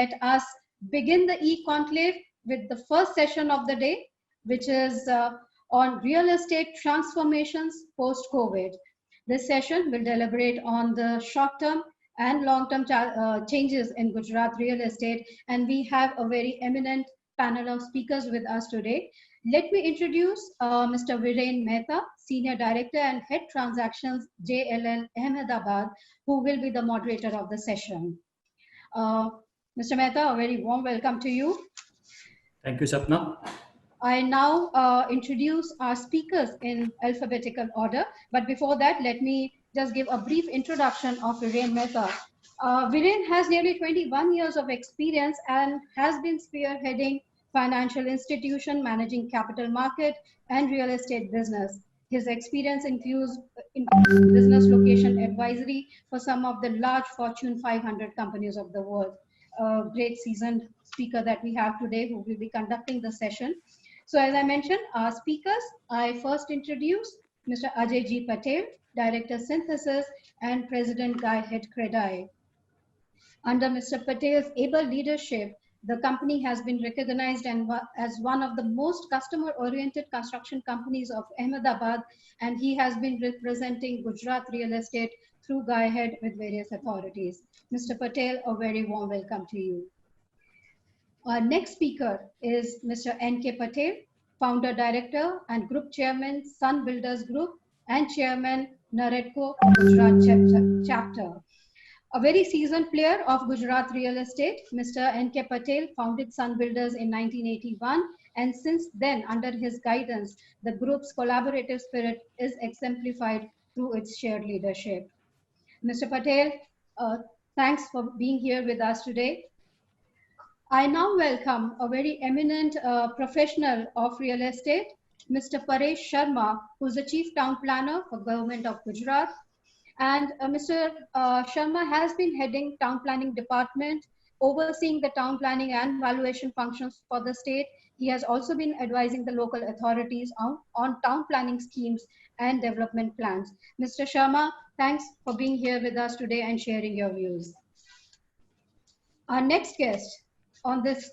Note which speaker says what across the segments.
Speaker 1: Let us begin the e-conclave with the first session of the day, which is on real estate transformations post-COVID. This session will deliberate on the short-term and long-term changes in Gujarat real estate, and we have a very eminent panel of speakers with us today. Let me introduce Mr. Viren Mehta, Senior Director and Head Transactions, JLL Ahmedabad, who will be the moderator of the session. Mr. Mehta, a very warm welcome to you.
Speaker 2: Thank you, Sapna.
Speaker 1: I now introduce our speakers in alphabetical order, but before that, let me just give a brief introduction of Viren Mehta. Viren has nearly 21 years of experience and has been spearheading financial institution, managing capital market and real estate business. His experience includes business location advisory for some of the large Fortune 500 companies of the world. A great seasoned speaker that we have today who will be conducting the session. So as I mentioned, our speakers, I first introduce Mr. Ajay G. Patel, Director Synthesis and President Guy Head Credai. Under Mr. Patel's able leadership, the company has been recognized as one of the most customer-oriented construction companies of Ahmedabad, and he has been representing Gujarat real estate through Guy Head with various authorities. Mr. Patel, a very warm welcome to you. Our next speaker is Mr. N.K. Patel, Founder Director and Group Chairman, Sun Builders Group, and Chairman, Naredco Gujarat Chapter. A very seasoned player of Gujarat real estate, Mr. N.K. Patel founded Sun Builders in 1981, and since then, under his guidance, the group's collaborative spirit is exemplified through its shared leadership. Mr. Patel, thanks for being here with us today. I now welcome a very eminent professional of real estate, Mr. Paresh Sharma, who is the Chief Town Planner for Government of Gujarat. And Mr. Sharma has been heading Town Planning Department, overseeing the town planning and valuation functions for the state. He has also been advising the local authorities on town planning schemes and development plans. Mr. Sharma, thanks for being here with us today and sharing your views. Our next guest on this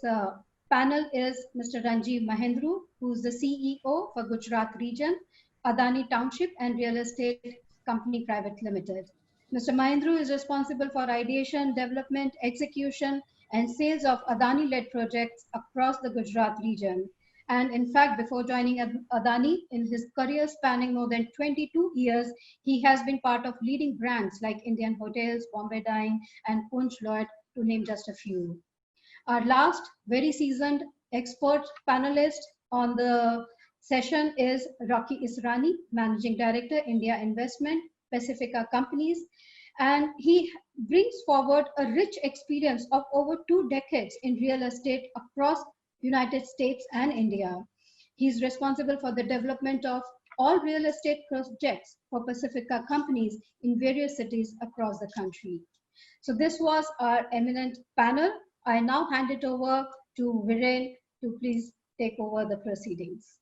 Speaker 1: panel is Mr. Ranjeev Mahendru, who is the CEO for Gujarat region, Adani Township and Real Estate Company Private Limited. Mr. Mahendru is responsible for ideation, development, execution, and sales of Adani-led projects across the Gujarat region. And in fact, before joining Adani, in his career spanning more than 22 years, he has been part of leading brands like Indian Hotels, Bombay Dine, and Punch Lloyd, to name just a few. Our last very seasoned expert panelist on the session is Rocky Israni, Managing Director, India Investment, Pacifica Companies. And he brings forward a rich experience of over 2 decades in real estate across United States and India. He's responsible for the development of all real estate projects for Pacifica Companies in various cities across the country. So this was our eminent panel. I now hand it over to Viren to please take over the proceedings.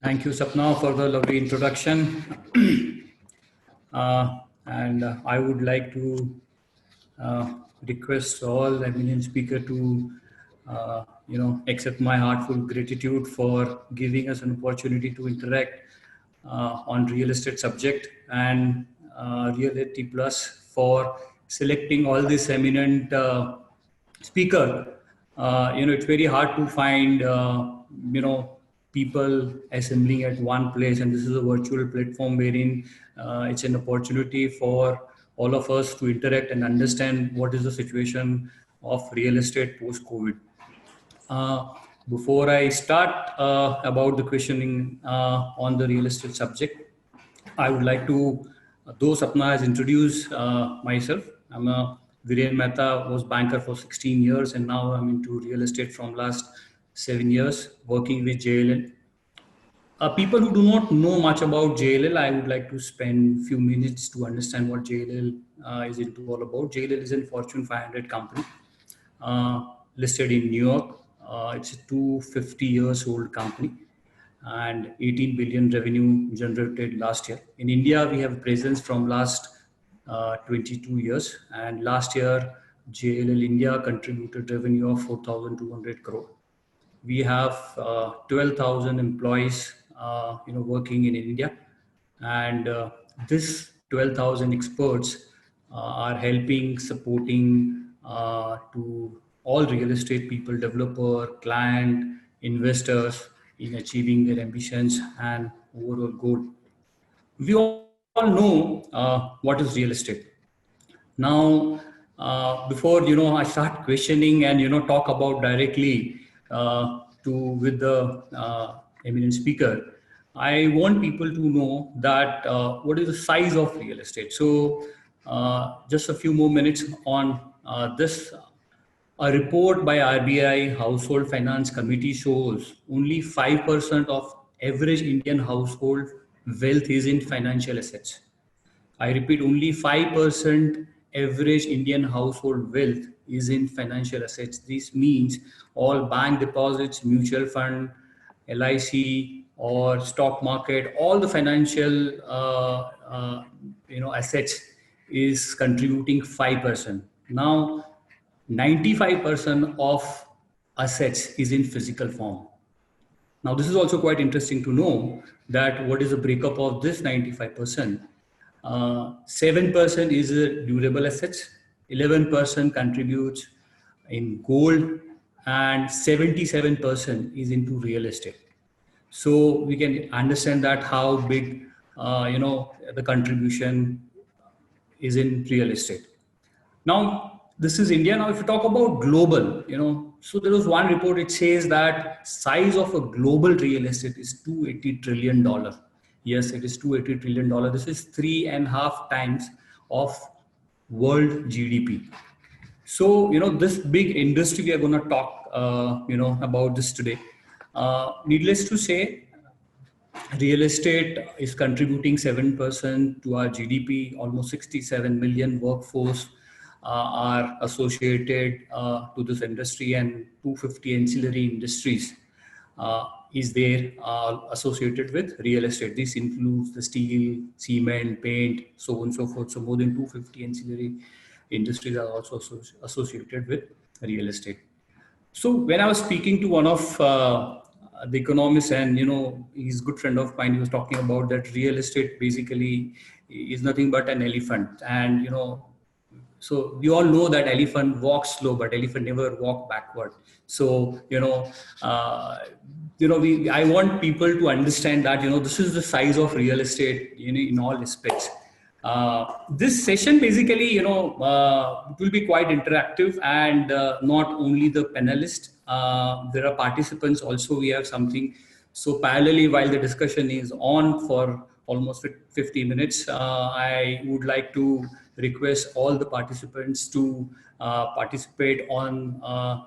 Speaker 2: Thank you, Sapna, for the lovely introduction. I would like to request all eminent speaker to, accept my heartfelt gratitude for giving us an opportunity to interact on real estate subject, and Realty Plus for selecting all this eminent speaker. It's very hard to find, people assembling at one place, and this is a virtual platform wherein it's an opportunity for all of us to interact and understand what is the situation of real estate post-COVID. Before I start about the questioning on the real estate subject, I would like to, though Sapna has introduced myself, I'm a Viren Mehta, was banker for 16 years, and now I'm into real estate from last 7 years, working with JLL. People who do not know much about JLL, I would like to spend a few minutes to understand what JLL is into all about. JLL is a Fortune 500 company listed in New York. It's a 250 years old company and 18 billion revenue generated last year. In India, we have presence from last 22 years, and last year JLL India contributed revenue of 4,200 crore. We have 12,000 employees, working in India, and this 12,000 experts are helping, supporting to all real estate people, developer, client, investors in achieving their ambitions and overall goal. We all know what is real estate. Now, before I start questioning and talk about directly to with the eminent speaker, I want people to know that what is the size of real estate. So, just a few more minutes on this. A report by RBI Household Finance Committee shows only 5% of average Indian household wealth is in financial assets. I repeat, only 5% average Indian household wealth is in financial assets. This means all bank deposits, mutual fund, LIC, or stock market, all the financial assets is contributing 5%. Now, 95% of assets is in physical form. Now, this is also quite interesting to know that what is the breakup of this 95%. 7% is durable assets, 11% contributes in gold, and 77% is into real estate. So we can understand that how big, the contribution is in real estate. Now, this is India. Now, if you talk about global, so there was one report, it says that size of a global real estate is $280 trillion. Yes, it is $280 trillion. This is 3.5 times of world GDP. So, this big industry, we are going to talk, about this today. Needless to say, real estate is contributing 7% to our GDP. Almost 67 million workforce are associated to this industry, and 250 ancillary industries is there associated with real estate. This includes the steel, cement, paint, so on and so forth. So more than 250 ancillary industries are also associated with real estate. So when I was speaking to one of the economists, and he's a good friend of mine, he was talking about that real estate basically is nothing but an elephant. And so we all know that elephant walks slow, but elephant never walk backward. So I want people to understand that this is the size of real estate in all aspects. This session basically it will be quite interactive, and not only the panelists, there are participants also. We have something. So parallelly, while the discussion is on for almost 50 minutes, I would like to request all the participants to participate on,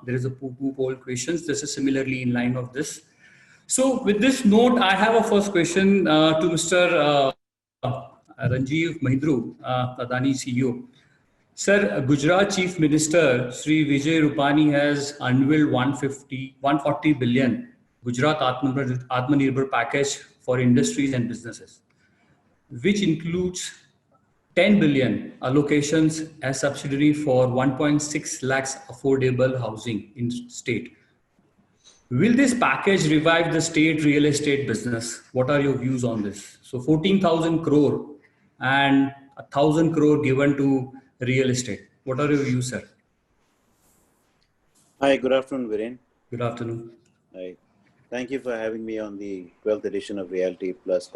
Speaker 2: there is a two poll questions. This is similarly in line of this. So with this note, I have a first question to Mr. Ranjiv Mahindru, Adani CEO. Sir, Gujarat Chief Minister Sri Vijay Rupani has unveiled 140 billion Gujarat Atmanirbhar package for industries and businesses, which includes 10 billion allocations as subsidiary for 1.6 lakhs affordable housing in state. Will this package revive the state real estate business? What are your views on this? So 14,000 crore and 1,000 crore given to real estate. What are your views, sir?
Speaker 3: Hi, good afternoon, Viren.
Speaker 2: Good afternoon.
Speaker 3: Hi. Thank you for having me on the 12th edition of Reality Plus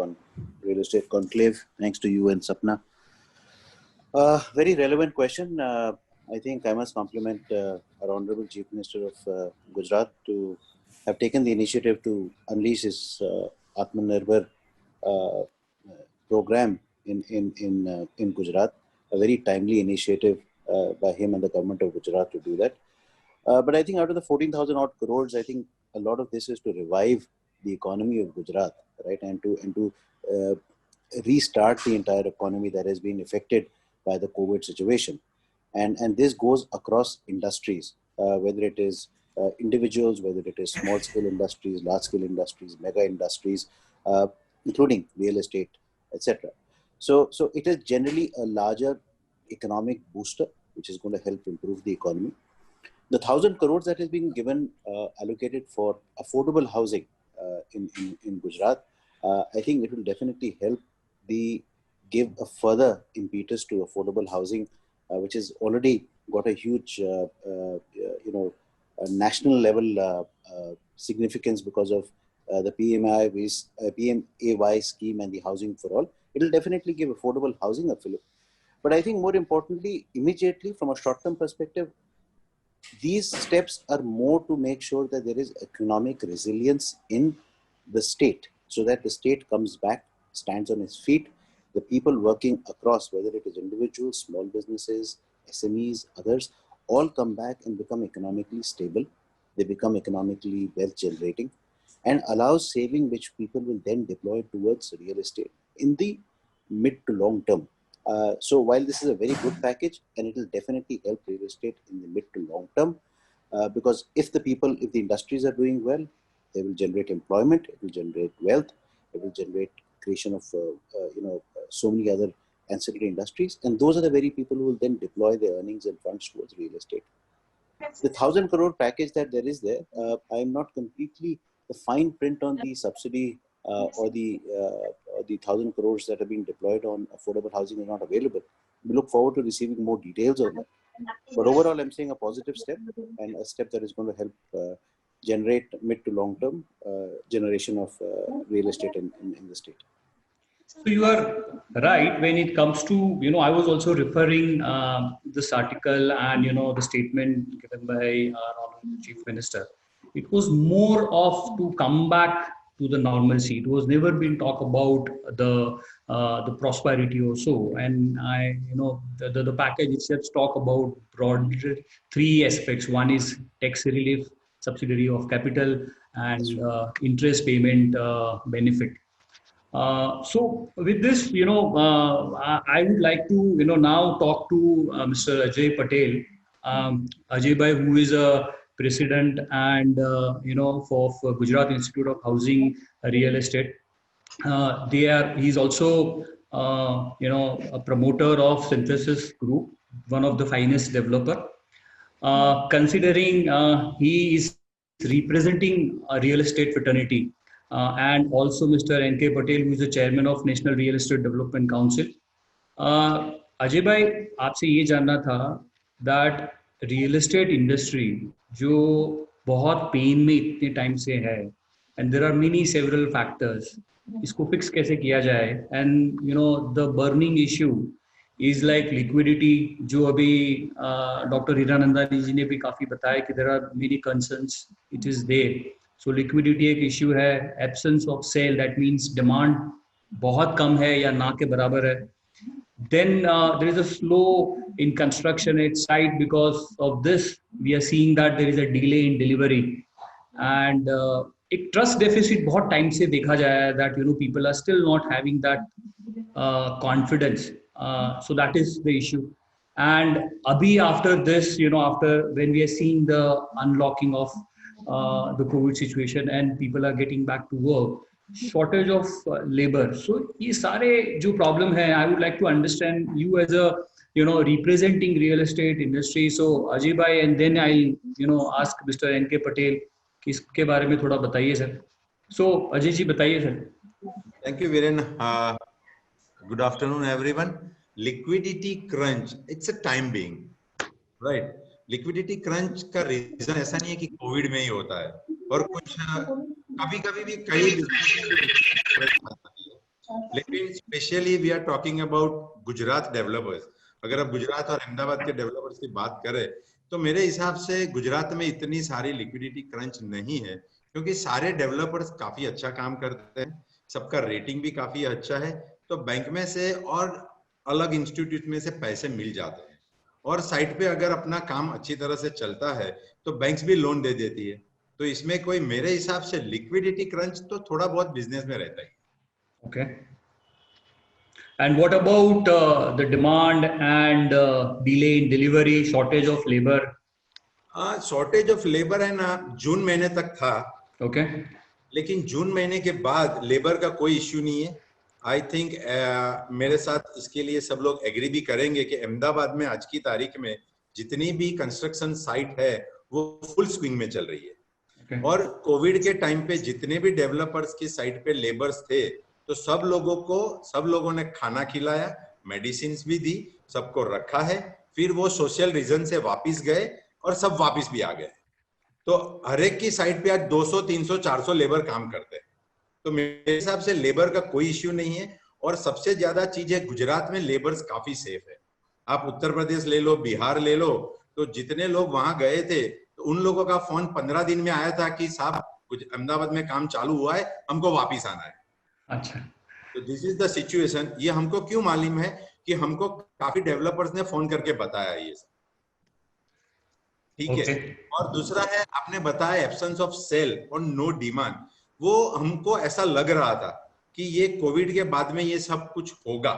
Speaker 3: Real Estate Conclave. Thanks to you and Sapna. Very relevant question. I think I must compliment our Honorable Chief Minister of Gujarat to have taken the initiative to unleash his Atmanirbhar program in Gujarat. A very timely initiative by him and the government of Gujarat to do that. But I think out of the 14,000 odd crores, I think a lot of this is to revive the economy of Gujarat, right, and to restart the entire economy that has been affected by the COVID situation. And this goes across industries, whether it is individuals, whether it is small scale industries, large scale industries, mega industries, including real estate, etc. So it is generally a larger economic booster which is going to help improve the economy. The 1,000 crores that has been given, allocated for affordable housing in Gujarat, I think it will definitely help give a further impetus to affordable housing, which has already got a huge, national level significance because of the PMAY scheme and the housing for all. It will definitely give affordable housing a fillip. But I think more importantly, immediately from a short-term perspective, these steps are more to make sure that there is economic resilience in the state, so that the state comes back, stands on its feet. The people working across, whether it is individuals, small businesses, SMEs, others, all come back and become economically stable. They become economically wealth generating and allows saving, which people will then deploy towards real estate in the mid to long term. So while this is a very good package, and it will definitely help real estate in the mid to long term, because if the industries are doing well, they will generate employment, it will generate wealth, it will generate creation of so many other ancillary industries, and those are the very people who will then deploy their earnings and funds towards real estate. The 1,000 crore package that there is there, I am not completely the fine print on the subsidy or the 1,000 crores that have been deployed on affordable housing is not available. We look forward to receiving more details on that. But overall, I'm saying a positive step, and a step that is going to help generate mid to long term generation of real estate in the state.
Speaker 2: So you are right when it comes to, I was also referring this article and, the statement given by our Honorable Chief Minister. It was more of to come back to the normalcy. It was never been talk about the prosperity or so. And the package itself talk about broad three aspects. One is tax relief, subsidy of capital, and interest payment benefit. So with this, I would like to, now talk to Mr. Ajay Patel, Ajay Bhai, who is a president and, for Gujarat Institute of Housing Real Estate. He's also, a promoter of Synthesis Group, one of the finest developer. Considering he is representing a real estate fraternity, and also Mr. N.K. Patel, who is the chairman of National Real Estate Development Council. Ajay bhai, आपसे ये जानना था that real estate industry जो बहुत pain में इतने time से है, and there are several factors, इसको fix कैसे किया जाए, and the burning issue is like liquidity, जो अभी Dr. Hiranandani जी ने भी काफी बताया कि there are many concerns, it is there. So liquidity एक issue है, absence of sale, that means demand बहुत कम है या ना के बराबर है. Then there is a slow in construction at site. Because of this, we are seeing that there is a delay in delivery, and एक trust deficit बहुत time से देखा जाया that people are still not having that confidence. So that is the issue. And abhi after this, after when we are seeing the unlocking of the COVID situation and people are getting back to work, shortage of labor. So ये सारे जो problem है, I would like to understand you as a representing real estate industry. So Ajay bhai, and then I'll ask Mr. N.K. Patel कि इसके बारे में थोड़ा बताइए सर. So Ajay जी बताइए sir.
Speaker 4: Thank you, Viren. Good afternoon, everyone. Liquidity crunch, it's a time being, right? Liquidity crunch का reason ऐसा नहीं है कि कोविड में ही होता है, और कुछ कभी-कभी भी कई, लेकिन specially we are talking about Gujarat developers. अगर आप गुजरात और अहमदाबाद के डेवलपर्स की बात करें तो मेरे हिसाब से गुजरात में इतनी सारी लिक्विडिटी क्रंच नहीं है, क्योंकि सारे डेवलपर्स काफी अच्छा काम करते हैं, सबका रेटिंग भी काफी अच्छा है, तो बैंक में से और अलग इंस्टीट्यूट में से पैसे मिल जाते हैं, और साइट पे अगर अपना काम अच्छी तरह से चलता है तो बैंक्स भी लोन दे देती है. तो इसमें कोई मेरे हिसाब से लिक्विडिटी क्रंच तो थोड़ा बहुत बिजनेस में रहता है.
Speaker 2: Okay. And what about the demand and delay in delivery, shortage of labor?
Speaker 4: Shortage of labour है ना, जून महीने तक था.
Speaker 2: Okay.
Speaker 4: लेकिन जून महीने के बाद लेबर का कोई इश्यू नहीं है. आई थिंक मेरे साथ इसके लिए सब लोग एग्री भी करेंगे कि अहमदाबाद में आज की तारीख में जितनी भी कंस्ट्रक्शन साइट है वो फुल स्विंग में चल रही है।
Speaker 2: Okay.
Speaker 4: और कोविड के टाइम पे जितने भी डेवलपर्स की साइट पे लेबर्स थे, तो सब लोगों ने खाना खिलाया, मेडिसिन भी दी, सबको रखा है, फिर वो सोशल रीजन से वापिस गए और सब वापिस भी आ गए। तो हर एक की साइट पे आज 200, 300, 400 लेबर काम करते हैं। तो मेरे हिसाब से लेबर का कोई इश्यू नहीं है। और सबसे ज्यादा चीज है, गुजरात में लेबर्स काफी सेफ है। आप उत्तर प्रदेश ले लो, बिहार ले लो, तो जितने लोग वहां गए थे तो उन लोगों का फोन 15 दिन में आया था कि साहब अहमदाबाद में काम चालू हुआ है, हमको वापिस आना है।
Speaker 2: अच्छा।
Speaker 4: तो दिस इज द सिचुएशन। ये हमको क्यों मालूम है कि हमको काफी डेवलपर्स ने फोन करके बताया ये सब। ठीक
Speaker 2: Okay.
Speaker 4: है। और दूसरा है, आपने बताया एब्सेंस ऑफ सेल और नो डिमांड। वो हमको ऐसा लग रहा था कि ये कोविड के बाद में ये सब कुछ होगा,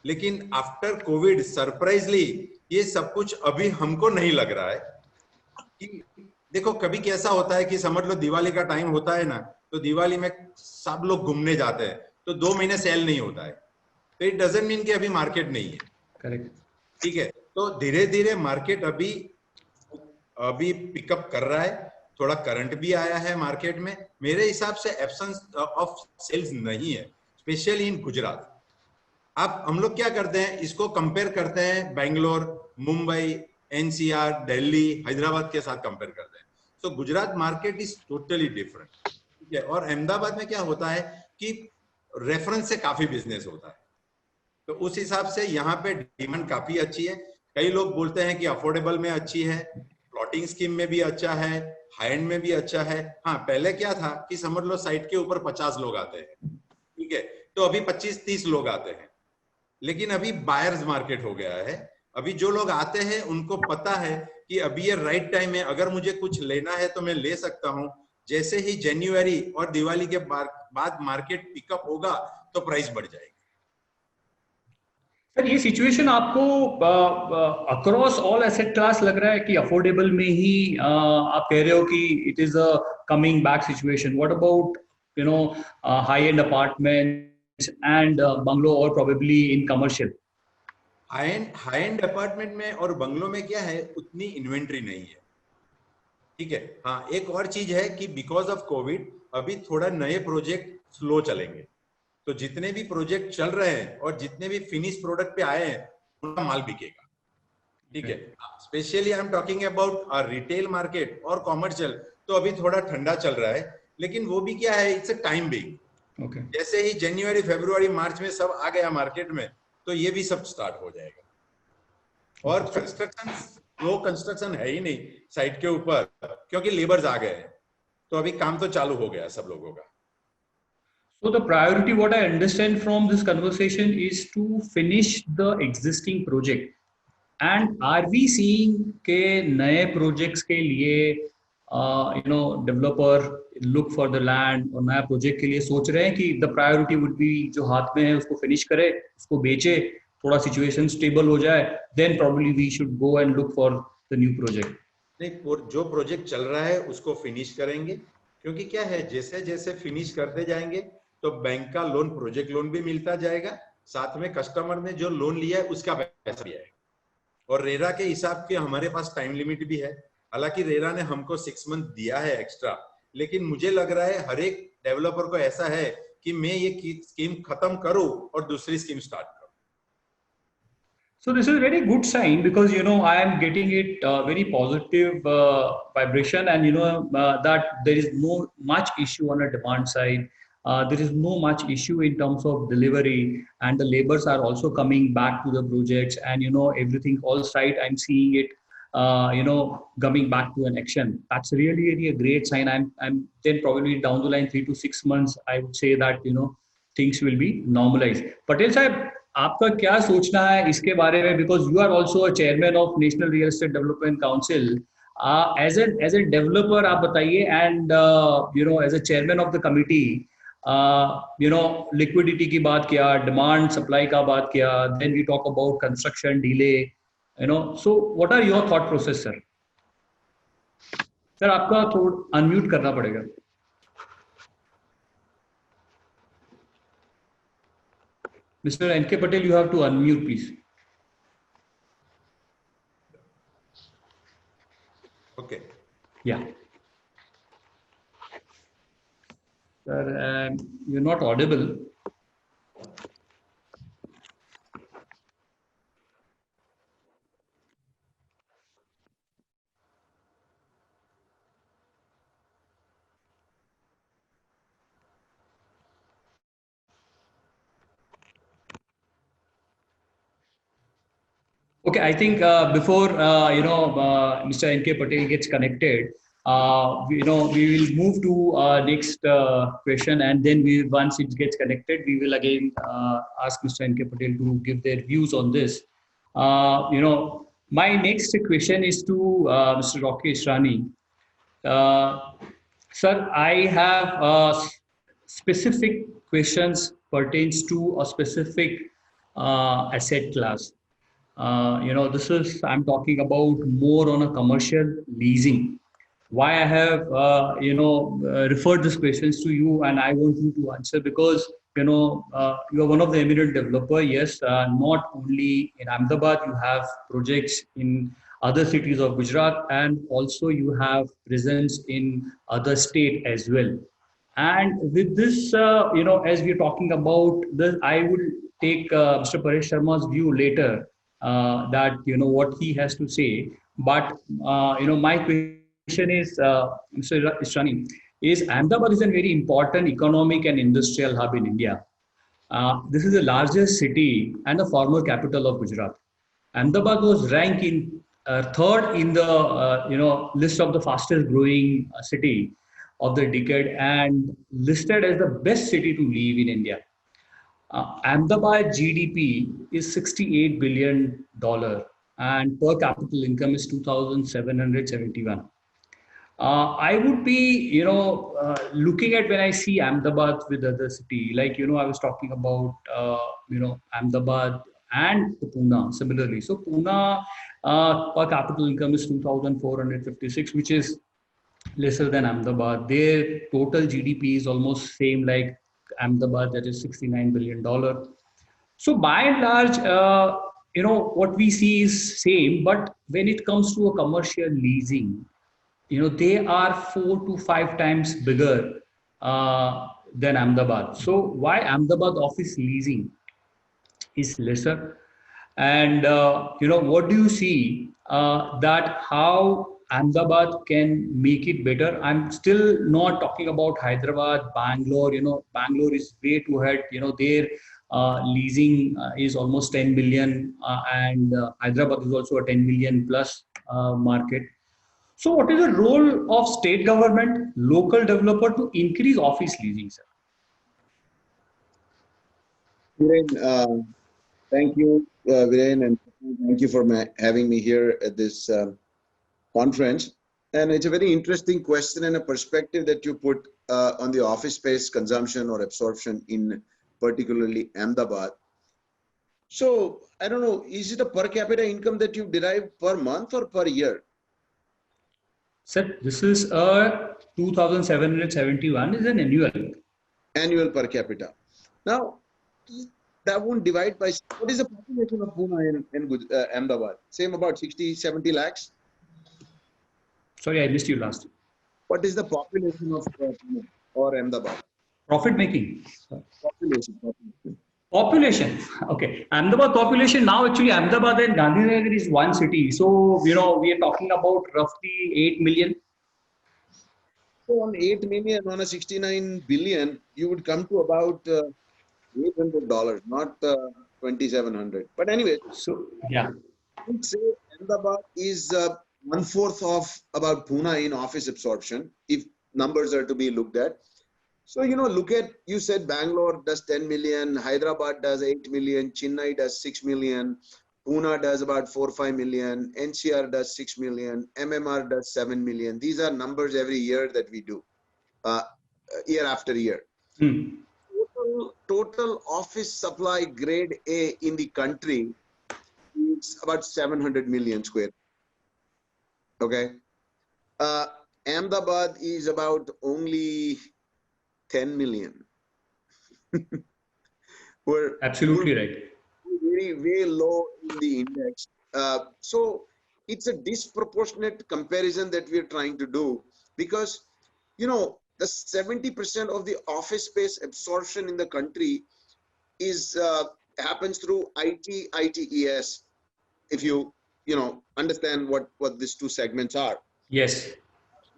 Speaker 4: लेकिन आफ्टर कोविड सरप्राइजली ये सब कुछ अभी हमको नहीं लग रहा है। कि देखो कभी कैसा होता है कि समझ लो दिवाली का टाइम होता है ना, तो दिवाली में सब लोग घूमने जाते हैं, तो 2 महीने सेल नहीं होता है, तो इट डजंट मीन कि अभी मार्केट नहीं है।
Speaker 2: करेक्ट।
Speaker 4: ठीक है। तो धीरे धीरे मार्केट अभी पिकअप कर रहा है, थोड़ा करंट भी आया है मार्केट में। मेरे हिसाब से एब्सेंस ऑफ सेल्स नहीं है, स्पेशली इन गुजरात। आप हम लोग क्या करते हैं, इसको कंपेयर करते हैं बेंगलोर, मुंबई, एनसीआर, दिल्ली, हैदराबाद के साथ कंपेयर करते हैं। So Gujarat market is totally different. ठीक है। और अहमदाबाद में क्या होता है कि रेफरेंस से काफी बिजनेस होता है, तो उस हिसाब से यहाँ पे डिमांड काफी अच्छी है। कई लोग बोलते हैं कि अफोर्डेबल में अच्छी है, प्लॉटिंग स्कीम में भी अच्छा है, हाई एंड में भी अच्छा है। हाँ, पहले क्या था कि समझ लो साइट के ऊपर 50 लोग आते हैं, ठीक है, तो अभी 25-30 लोग आते हैं। लेकिन अभी बायर्स मार्केट हो गया है। अभी जो लोग आते हैं उनको पता है कि अभी ये राइट टाइम है, अगर मुझे कुछ लेना है तो मैं ले सकता हूं। जैसे ही जनवरी और दिवाली के बाद मार्केट पिकअप होगा तो प्राइस बढ़ जाएगी।
Speaker 2: सर, ये सिचुएशन आपको अक्रॉस ऑल एसेट क्लास लग रहा है कि अफोर्डेबल में ही आप कह रहे हो कि it is a coming back situation? What about high end apartments and bungalow और probably in commercial?
Speaker 4: High end apartment में और बंगलों में क्या है, उतनी इन्वेंट्री नहीं है। ठीक है। हाँ, एक और चीज है कि बिकॉज ऑफ कोविड अभी थोड़ा नए प्रोजेक्ट स्लो चलेंगे, तो जितने भी प्रोजेक्ट चल रहे हैं और जितने भी फिनिश प्रोडक्ट पे आए हैं उनका माल बिकेगा। ठीक है। Specially I am talking about retail market और कॉमर्शियल, तो अभी थोड़ा ठंडा चल रहा है, लेकिन वो भी क्या है, it's a time being.
Speaker 2: Okay.
Speaker 4: जैसे ही जनवरी, फरवरी, मार्च में सब आ गया मार्केट में, तो ये भी सब स्टार्ट हो जाएगा। और कंस्ट्रक्शन है ही नहीं साइट के ऊपर, क्योंकि लेबर्स आ गए हैं, तो अभी काम तो चालू हो गया सब लोगों का।
Speaker 2: So the priority, what I understand from this conversation, is to finish the existing project. And are we seeing के नए projects के लिए developer look for the land और नया project के लिए सोच रहे हैं कि the priority would be जो हाथ में है उसको finish करे, उसको बेचे, थोड़ा situation stable हो जाए, then probably we should go and look for the new project.
Speaker 4: नहीं, जो प्रोजेक्ट चल रहा है उसको फिनिश करेंगे, क्योंकि क्या है, जैसे जैसे फिनिश करते जाएंगे तो बैंक का लोन, प्रोजेक्ट लोन भी मिलता जाएगा, साथ में कस्टमर ने जो लोन लिया है उसका पैसा भी आएगा। और रेरा के हिसाब के हमारे पास टाइम लिमिट भी है। हालांकि रेरा ने हमको 6 मंथ दिया है एक्स्ट्रा, लेकिन मुझे लग रहा है हर एक डेवलपर को ऐसा है कि मैं ये स्कीम खत्म करूं और दूसरी स्कीम स्टार्ट करूं।
Speaker 2: So this is a very good sign, because I am getting it very positive vibration, and that there is no much issue on a demand side. There is no much issue in terms of delivery, and the laborers are also coming back to the projects, and everything all right. I'm seeing it, coming back to an action. That's really, really a great sign. I'm then probably down the line 3 to 6 months, I would say that things will be normalized. Patel sahib, आपका क्या सोचना है इसके बारे में? Because you are also a chairman of National Real Estate Development Council. As a developer आप बताइए, and as a chairman of the committee, liquidity की बात किया, डिमांड सप्लाई का बात किया, then we talk about construction delay, so what are your thought process sir? Sir आपका थोड़ा अनम्यूट करना पड़ेगा। Mr. N.K. Patel, you have to unmute, please.
Speaker 4: Okay.
Speaker 2: Yeah. Sir, you're not audible. Okay, I think before Mr. N.K. Patel gets connected, we will move to next question, and then once it gets connected, we will again ask Mr. N.K. Patel to give their views on this. My next question is to Mr. Rocky Israni. Uh, Sir, I have specific questions pertains to a specific asset class. I'm talking about more on a commercial leasing. Why I have, referred these questions to you, and I want you to answer because, you are one of the eminent developer. Yes, not only in Ahmedabad, you have projects in other cities of Gujarat, and also you have presence in other state as well. And with this, as we're talking about this, I will take Mr. Paresh Sharma's view later, that, what he has to say. But, my question is, Mr. Israni, is Ahmedabad is a very important economic and industrial hub in India. This is the largest city and the former capital of Gujarat. Ahmedabad was ranked in third in the list of the fastest growing city of the decade and listed as the best city to live in India. Ahmedabad GDP is $68 billion and per capita income is 2,771. I would be, looking at when I see Ahmedabad with other city, like, I was talking about, Ahmedabad and Pune similarly. So Pune per capita income is 2,456, which is lesser than Ahmedabad. Their total GDP is almost same like Ahmedabad, that is $69 billion. So by and large, what we see is same, but when it comes to a commercial leasing, they are 4 to 5 times bigger than Ahmedabad. So why Ahmedabad office leasing is lesser? And what do you see that how Ahmedabad can make it better? I'm still not talking about Hyderabad, Bangalore. Bangalore is way too ahead. Their leasing is almost 10 billion, and Hyderabad is also a 10 billion plus market. So, what is the role of state government, local developer to increase office leasing, sir?
Speaker 5: Viren, thank you, Viren, and thank you for having me here at this conference. And it's a very interesting question and a perspective that you put on the office space consumption or absorption in particularly Ahmedabad. So, I don't know, is it a per capita income that you derive per month or per year?
Speaker 2: Sir, this is a 2,771 is an annual.
Speaker 5: Annual per capita. Now, that won't divide by, what is the population of Pune in Ahmedabad? Same about 60, 70 lakhs?
Speaker 2: Sorry, I missed you last.
Speaker 5: What is the population of Pune or Ahmedabad?
Speaker 2: Profit making.
Speaker 5: Population.
Speaker 2: Population. Okay. Ahmedabad population now, actually Ahmedabad and Gandhinagar is one city. So, we are talking about roughly 8 million.
Speaker 5: So on 8 million on a 69 billion, you would come to about $800, not 2,700. But anyway,
Speaker 2: So, yeah.
Speaker 5: I would say Ahmedabad is 1/4 of about Pune in office absorption, if numbers are to be looked at. So, look at, you said Bangalore does 10 million, Hyderabad does 8 million, Chennai does 6 million, Pune does about 4-5 million, NCR does 6 million, MMR does 7 million. These are numbers every year that we do, year after year. Total office supply grade A in the country is about 700 million square. Okay. Ahmedabad is about only 10 million. We're
Speaker 2: Absolutely right.
Speaker 5: very, way low in the index. So it's a disproportionate comparison that we're trying to do, because, you know, the 70% of the office space absorption in the country is happens through IT, ITES. If you know, understand what these two segments are.
Speaker 2: Yes.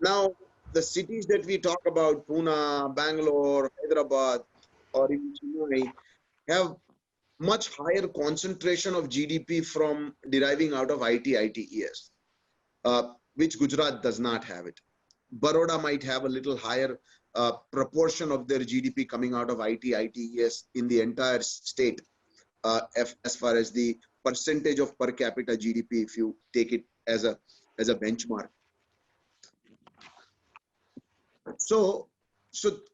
Speaker 5: Now, the cities that we talk about, Pune, Bangalore, Hyderabad, or even Chennai, have much higher concentration of GDP from deriving out of IT, ITES, which Gujarat does not have it. Baroda might have a little higher proportion of their GDP coming out of IT, ITES in the entire state, as far as the percentage of per capita GDP, if you take it as a benchmark. So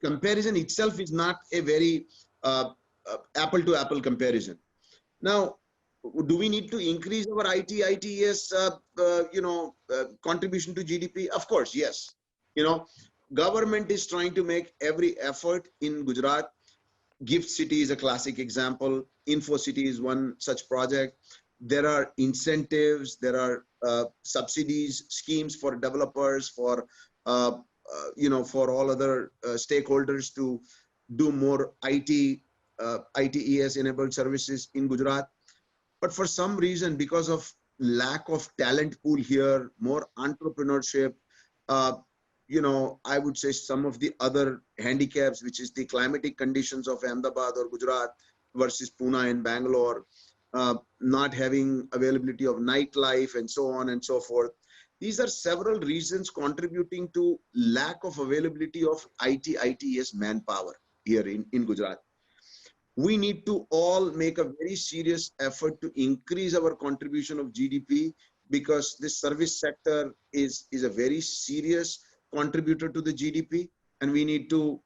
Speaker 5: comparison itself is not a very apple to apple comparison. Now, do we need to increase our IT, ITES, contribution to GDP? Of course, yes. You know, government is trying to make every effort in Gujarat. Gift City is a classic example. Info City is one such project. There are incentives, there are subsidies, schemes for developers, for for all other stakeholders to do more IT, ITES enabled services in Gujarat. But for some reason, because of lack of talent pool here, more entrepreneurship, I would say some of the other handicaps, which is the climatic conditions of Ahmedabad or Gujarat versus Pune and Bangalore, not having availability of nightlife and so on and so forth. These are several reasons contributing to lack of availability of IT, ITES manpower here in Gujarat. We need to all make a very serious effort to increase our contribution of GDP, because this service sector is a very serious contributor to the GDP, and we need to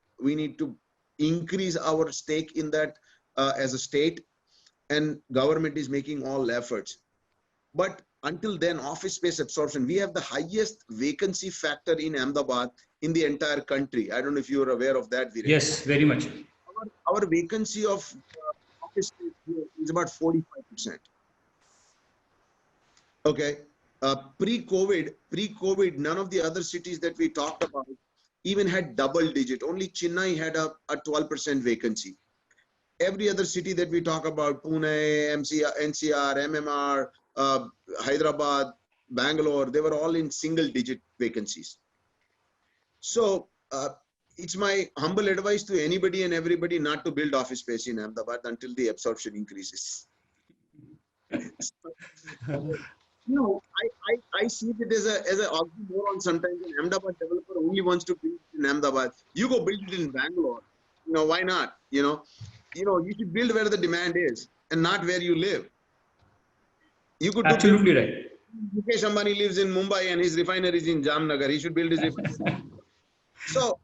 Speaker 5: increase our stake in that as a state, and government is making all efforts. But until then, office space absorption, we have the highest vacancy factor in Ahmedabad in the entire country. I don't know if you are aware of that, Viren.
Speaker 2: Yes, very much.
Speaker 5: Our vacancy of office space here is about 45%. Okay. Pre-COVID, none of the other cities that we talked about even had double digit. Only Chennai had a 12% vacancy. Every other city that we talk about, Pune, NCR, MMR, Hyderabad, Bangalore, they were all in single digit vacancies. So it's my humble advice to anybody and everybody not to build office space in Ahmedabad until the absorption increases. I see it as an oxymoron sometimes. An Ahmedabad developer only wants to build in Ahmedabad. You go build it in Bangalore. Why not? You should build where the demand is and not where you live. You could
Speaker 2: absolutely right.
Speaker 5: Mukesh Ambani lives in Mumbai and his refinery is in Jamnagar. He should build his refinery. So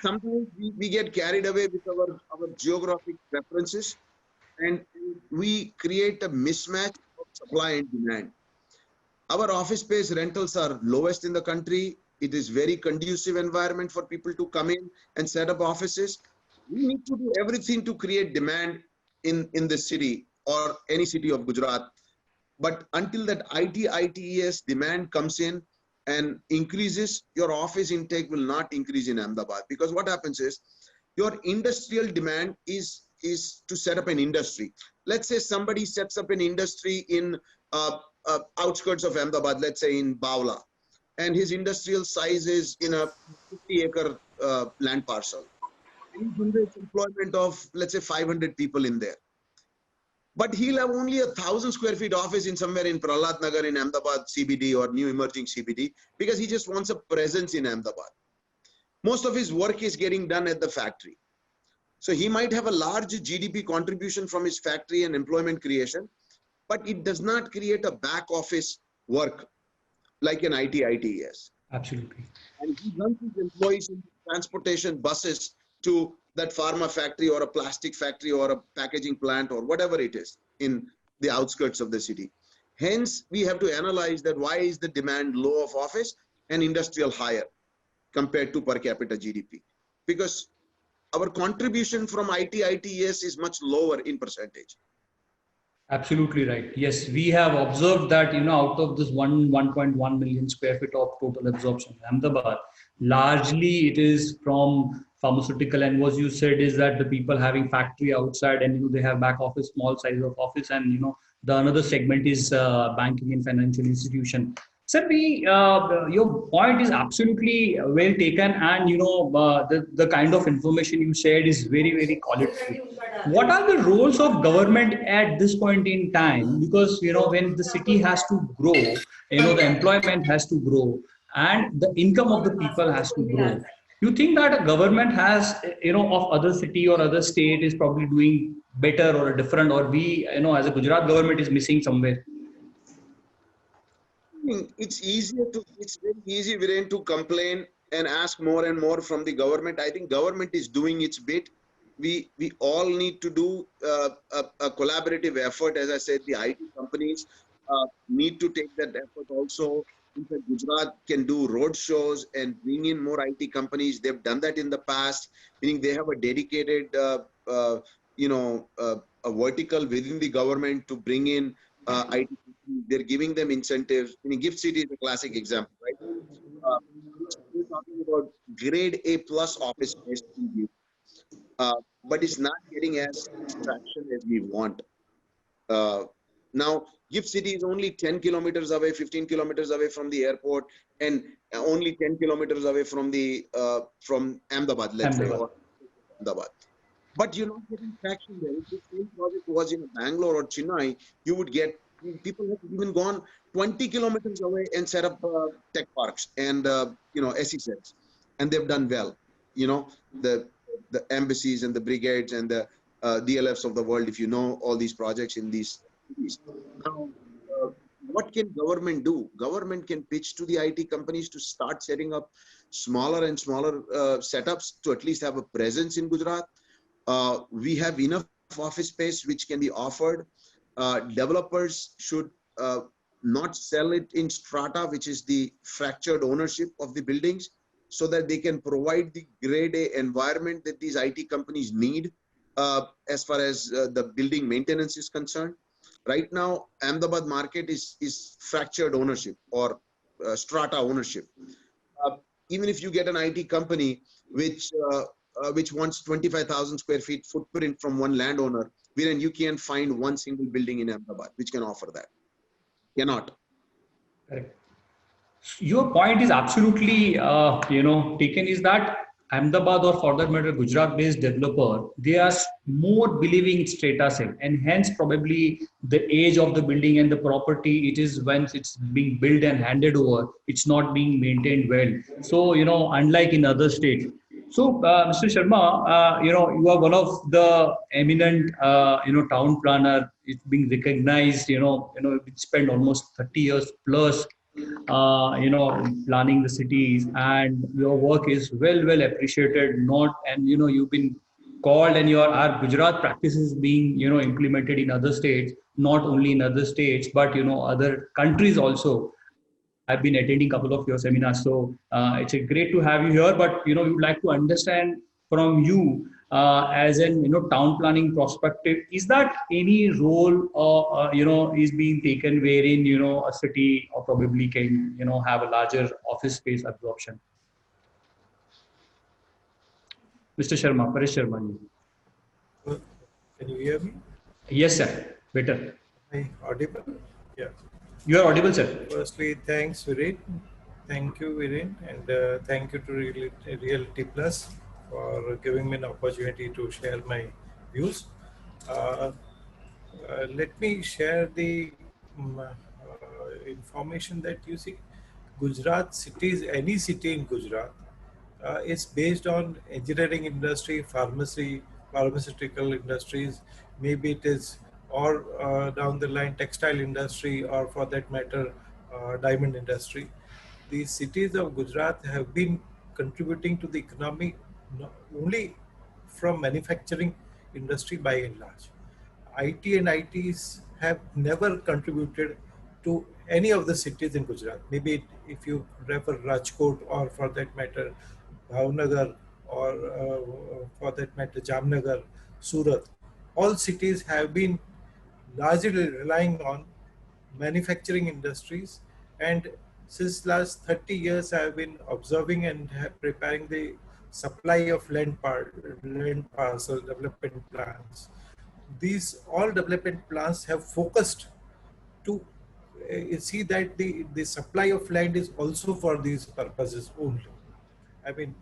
Speaker 5: sometimes we get carried away with our geographic preferences, and we create a mismatch of supply and demand. Our office space rentals are lowest in the country. It is very conducive environment for people to come in and set up offices. We need to do everything to create demand in the city or any city of Gujarat. But until that IT, ITES demand comes in and increases, your office intake will not increase in Ahmedabad. Because what happens is, your industrial demand is to set up an industry. Let's say somebody sets up an industry in outskirts of Ahmedabad, let's say in Bawla, and his industrial size is in a 50-acre land parcel. He generates employment of, let's say, 500 people in there. But he'll have only 1,000 square feet office in somewhere in Prahlad Nagar in Ahmedabad CBD or new emerging CBD, because he just wants a presence in Ahmedabad. Most of his work is getting done at the factory. So he might have a large GDP contribution from his factory and employment creation, but it does not create a back office work like an IT, ITES.
Speaker 2: Absolutely.
Speaker 5: And he runs his employees in transportation buses to that pharma factory or a plastic factory or a packaging plant or whatever it is in the outskirts of the city. Hence, we have to analyze that why is the demand low of office and industrial higher compared to per capita GDP? Because our contribution from ITES is much lower in percentage.
Speaker 2: Absolutely right. Yes, we have observed that, out of this 1.1 million square feet of total absorption in Ahmedabad, largely it is from pharmaceutical. And what you said is that the people having factory outside and, they have back office, small size of office. And, the another segment is banking and financial institution. Sir, your point is absolutely well taken, and the kind of information you shared is very, very qualitative. What are the roles of government at this point in time? Because when the city has to grow, the employment has to grow, and the income of the people has to grow. You think that a government has, of other city or other state is probably doing better or different, or we, as a Gujarat government is missing somewhere?
Speaker 5: It's very easy, Viren, to complain and ask more and more from the government. I think government is doing its bit. We all need to do a collaborative effort. As I said, the IT companies need to take that effort also. In fact, Gujarat can do road shows and bring in more IT companies. They've done that in the past, meaning they have a dedicated, a vertical within the government to bring in IT. They're giving them incentives. GIFT City is a classic example, right? We're talking about grade A plus office space, but it's not getting as traction as we want. Now, GIFT City is only 10 kilometers away, 15 kilometers away from the airport, and only 10 kilometers away from the from Ahmedabad, let's say, or Ahmedabad. But you're not getting traction there. If the same project was in Bangalore or Chennai, you would get, people have even gone 20 kilometers away and set up tech parks and SEZs, and they've done well. The embassies and the brigades and the DLFs of the world, if you know all these projects in these cities. Now, what can government do? Government can pitch to the IT companies to start setting up smaller and smaller setups to at least have a presence in Gujarat. We have enough office space which can be offered. Developers should not sell it in strata, which is the fractured ownership of the buildings, so that they can provide the grade A environment that these IT companies need as far as the building maintenance is concerned. Right now, Ahmedabad market is fractured ownership or strata ownership. Even if you get an IT company which wants 25,000 square feet footprint from one landowner, Viren, you can't find one single building in Ahmedabad which can offer that. Cannot.
Speaker 2: Correct. Your point is absolutely, taken, is that Ahmedabad, or for that matter, Gujarat-based developer, they are more believing it's strata sale, and hence probably the age of the building and the property, it is once it's being built and handed over, it's not being maintained well. So, unlike in other states. So, Mr. Sharma, you are one of the eminent, town planner. It's being recognized. We spent almost 30 years plus, planning the cities, and your work is well appreciated. You've been called, and our Gujarat practices being, implemented in other states, not only in other states, but other countries also. I've been attending a couple of your seminars, so it's great to have you here. But we would like to understand from you, as an town planning perspective, is that any role is being taken wherein a city or probably can have a larger office space absorption? Mr. Sharma, Paresh Sharma.
Speaker 6: Can you hear me?
Speaker 2: Yes, sir. Better.
Speaker 6: Am I audible? Yeah.
Speaker 2: You are audible, sir.
Speaker 6: Firstly, thanks, Viren. Thank you, Viren, and thank you to Realty Plus for giving me an opportunity to share my views. Let me share the information that you see. Gujarat cities, any city in Gujarat, is based on engineering industry, pharmaceutical industries, maybe it is, or down the line textile industry, or for that matter diamond industry. The cities of Gujarat have been contributing to the economy not only from manufacturing industry by and large. IT and ITs have never contributed to any of the cities in Gujarat. Maybe if you refer Rajkot, or for that matter Bhavnagar, or for that matter Jamnagar, Surat, all cities have been largely relying on manufacturing industries. And since last 30 years, I have been observing and preparing the supply of land parcel development plans. These all development plans have focused to see that the supply of land is also for these purposes only. I mean,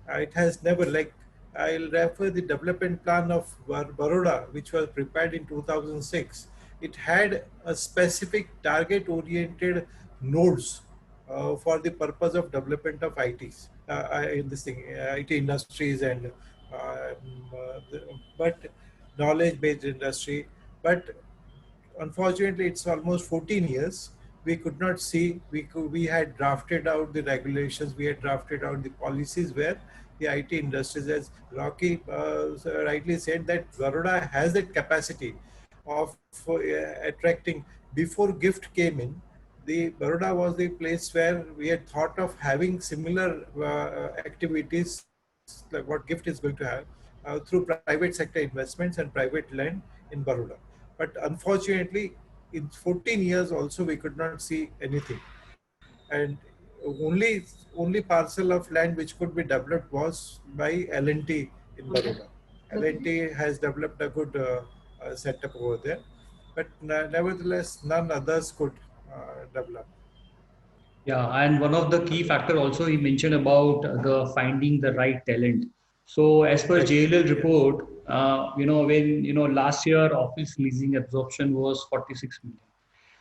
Speaker 6: it has never, like, I'll refer the development plan of Baroda, which was prepared in 2006. It had a specific target-oriented nodes for the purpose of development of ITs, in this thing, IT industries and but knowledge-based industry. But unfortunately, it's almost 14 years. We could not see, we had drafted out the regulations, we had drafted out the policies where the IT industries, as Rocky rightly said, that Baroda has that capacity of attracting. Before GIFT came in, the Baroda was the place where we had thought of having similar activities like what GIFT is going to have through private sector investments and private land in Baroda. But unfortunately, in 14 years also we could not see anything. And only parcel of land which could be developed was by L&T in Baroda. L&T has developed a good setup over there, but nevertheless, none others could develop.
Speaker 2: Yeah, and one of the key factor also he mentioned about the finding the right talent. So as per JLL report, when last year office leasing absorption was 46 million.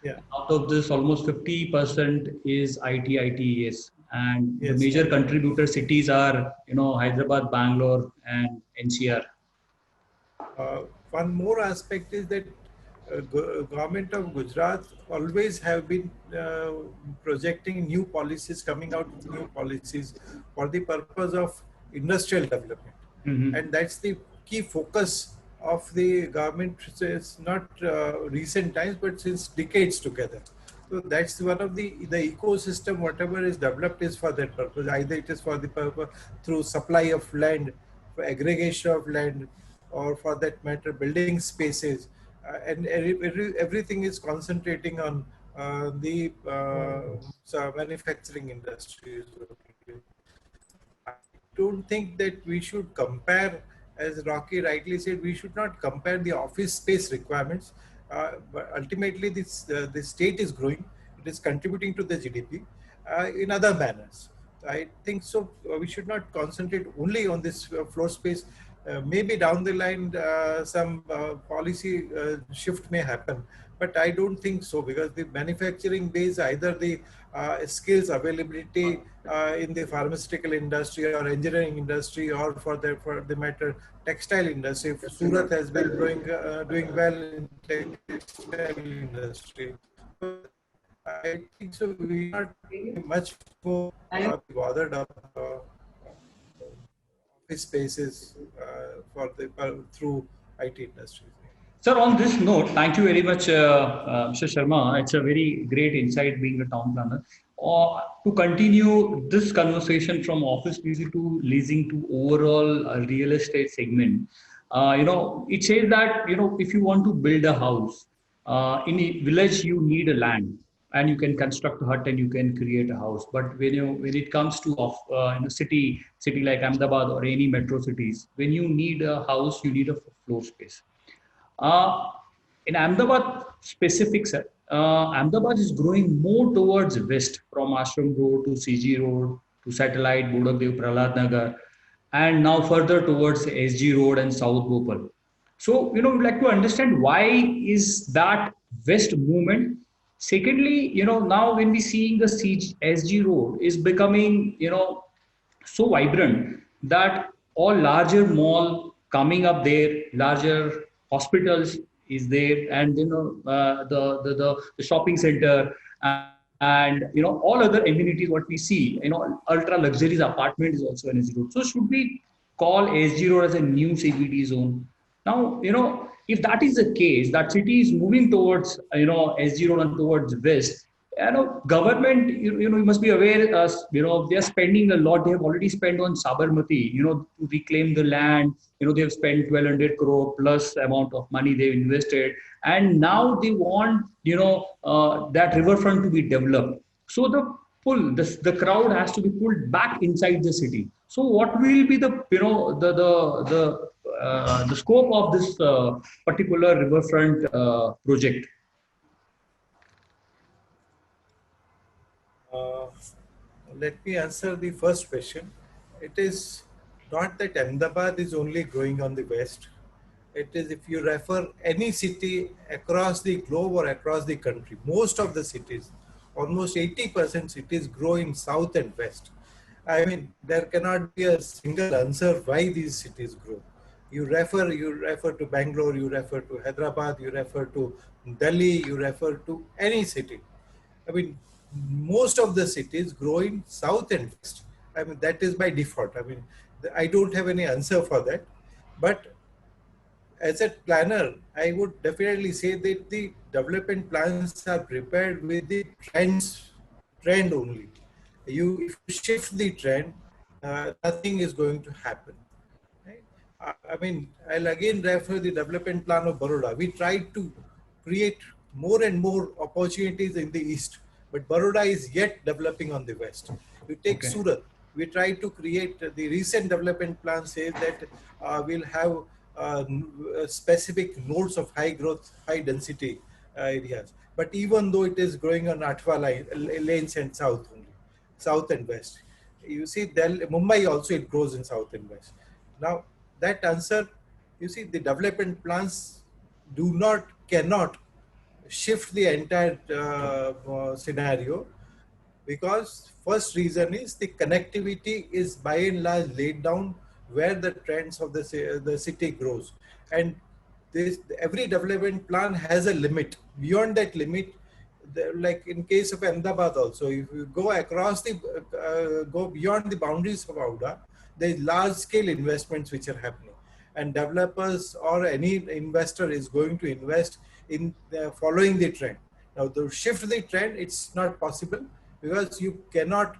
Speaker 6: Yeah.
Speaker 2: Out of this, almost 50% is ITES, and
Speaker 6: Yes.
Speaker 2: the major contributor cities are Hyderabad, Bangalore, and NCR.
Speaker 6: One more aspect is that government of Gujarat always have been projecting new policies, coming out with new policies for the purpose of industrial development.
Speaker 2: Mm-hmm.
Speaker 6: And that's the key focus of the government. It's not recent times, but since decades together. So that's one of the ecosystem, whatever is developed is for that purpose. Either it is for the purpose through supply of land, for aggregation of land, or for that matter, building spaces. And everything is concentrating on the manufacturing industries. I don't think that we should compare, as Rocky rightly said, we should not compare the office space requirements. But ultimately, the state is growing; it is contributing to the GDP in other manners. I think so. We should not concentrate only on this floor space. Maybe down the line, some policy shift may happen, but I don't think so, because the manufacturing base, either the skills availability in the pharmaceutical industry or engineering industry, or for the matter textile industry. Surat has been doing well in textile industry. I think so. We are not much more bothered of spaces through IT industries.
Speaker 2: Sir, on this note, thank you very much, Mr. Sharma. It's a very great insight being a town planner. To continue this conversation from office leasing to overall real estate segment, it says that, if you want to build a house in a village, you need a land, and you can construct a hut and you can create a house. But when it comes to city like Ahmedabad or any metro cities, when you need a house, you need a floor space. In Ahmedabad specific, Ahmedabad is growing more towards west, from Ashram Road to CG Road to Satellite, Bodakdev, Prahlad Nagar, and now further towards SG Road and South Bhopal. So, we'd like to understand why is that west movement. Secondly, now when we seeing the SG Road is becoming, so vibrant that all larger mall coming up there, larger hospitals is there, and the shopping center and all other amenities what we see, ultra luxurious apartment is also in SG Road. So should we call SG Road as a new CBD zone? Now, if that is the case, that city is moving towards, SG Road and towards west, Government, you must be aware, they are spending a lot. They have already spent on Sabarmati, to reclaim the land. They have spent 1,200 crore plus amount of money they've invested. And now they want, that riverfront to be developed. So the crowd has to be pulled back inside the city. So what will be the scope of this particular riverfront project?
Speaker 6: Let me answer the first question. It is not that Ahmedabad is only growing on the west. It is, if you refer any city across the globe or across the country, most of the cities, almost 80% cities grow in south and west. I mean, there cannot be a single answer why these cities grow. You refer to Bangalore, you refer to Hyderabad, you refer to Delhi, you refer to any city. I mean, most of the cities grow in south and west. I mean, that is by default. I mean, I don't have any answer for that. But as a planner, I would definitely say that the development plans are prepared with the trend only. If you shift the trend, nothing is going to happen. Right? I mean, I'll again refer the development plan of Baroda. We tried to create more and more opportunities in the east, but Baroda is yet developing on the west. You take Surat. We tried to create, the recent development plan says that we'll have specific nodes of high growth, high density areas. But even though it is growing on Atwa lanes and south only, south and west. You see, Mumbai also it grows in south and west. Now, that answer, you see, the development plans cannot shift the entire scenario, because first reason is the connectivity is by and large laid down where the trends of the city grows, and every development plan has a limit. Beyond that limit, like in case of Ahmedabad also, if you go across go beyond the boundaries of Auda, there is large scale investments which are happening, and developers or any investor is going to invest in following the trend. Now, to shift the trend, it's not possible, because you cannot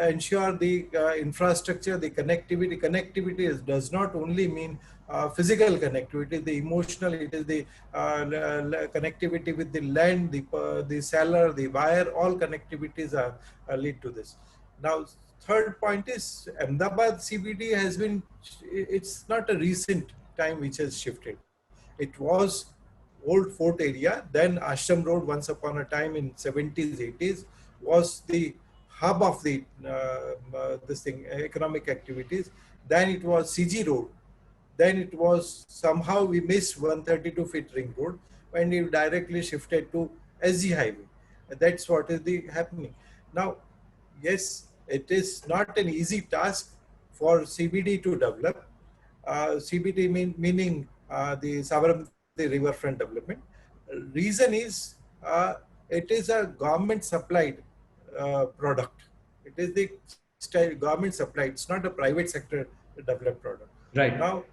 Speaker 6: ensure the infrastructure, the connectivity. Connectivity does not only mean physical connectivity, the emotional, it is the connectivity with the land, the seller, the buyer, all connectivities lead to this. Now, third point is Ahmedabad CBD has been, it's not a recent time which has shifted. It was old fort area, then Ashram Road once upon a time in 70s, 80s was the hub of the economic activities. Then it was CG Road. Then it was, somehow we missed 132 feet ring road when we directly shifted to SG highway. That's what is happening. Now, yes, it is not an easy task for CBD to develop. CBD meaning the Sabarmati riverfront development. Reason is it is a government supplied product. It is the government supplied. It's not a private sector developed product.
Speaker 2: Right.
Speaker 6: Now,